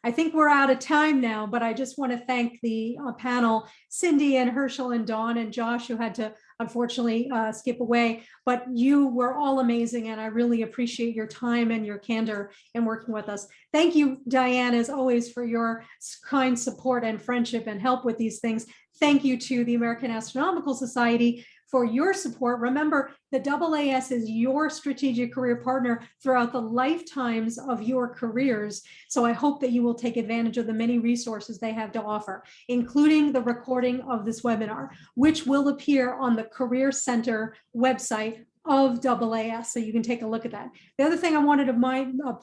I think we're out of time now, but I just want to thank the panel, Cyndi and Harshal and Dawn and Josh, who had to unfortunately skip away, but you were all amazing, and I really appreciate your time and your candor in working with us. Thank you, Diane, as always, for your kind support and friendship and help with these things. Thank you to the American Astronomical Society for your support. Remember, the AAS is your strategic career partner throughout the lifetimes of your careers. So I hope that you will take advantage of the many resources they have to offer, including the recording of this webinar, which will appear on the Career Center website of AAS, so you can take a look at that. The other thing I wanted to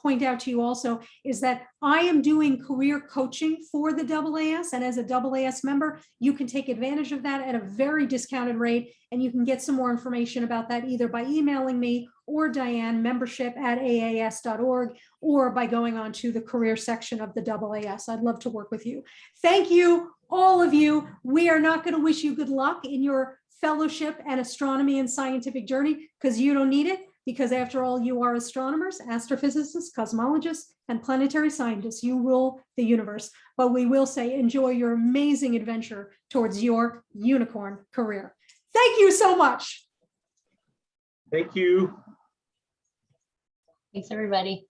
point out to you also is that I am doing career coaching for the AAS, and as a AAS member, you can take advantage of that at a very discounted rate, and you can get some more information about that either by emailing me or Diane, membership@aas.org, or by going on to the career section of the AAS. I'd love to work with you. Thank you, all of you. We are not going to wish you good luck in your fellowship and astronomy and scientific journey, because you don't need it, because after all, you are astronomers, astrophysicists, cosmologists, and planetary scientists. You rule the universe. But we will say, enjoy your amazing adventure towards your unicorn career. Thank you so much. Thank you. Thanks, everybody.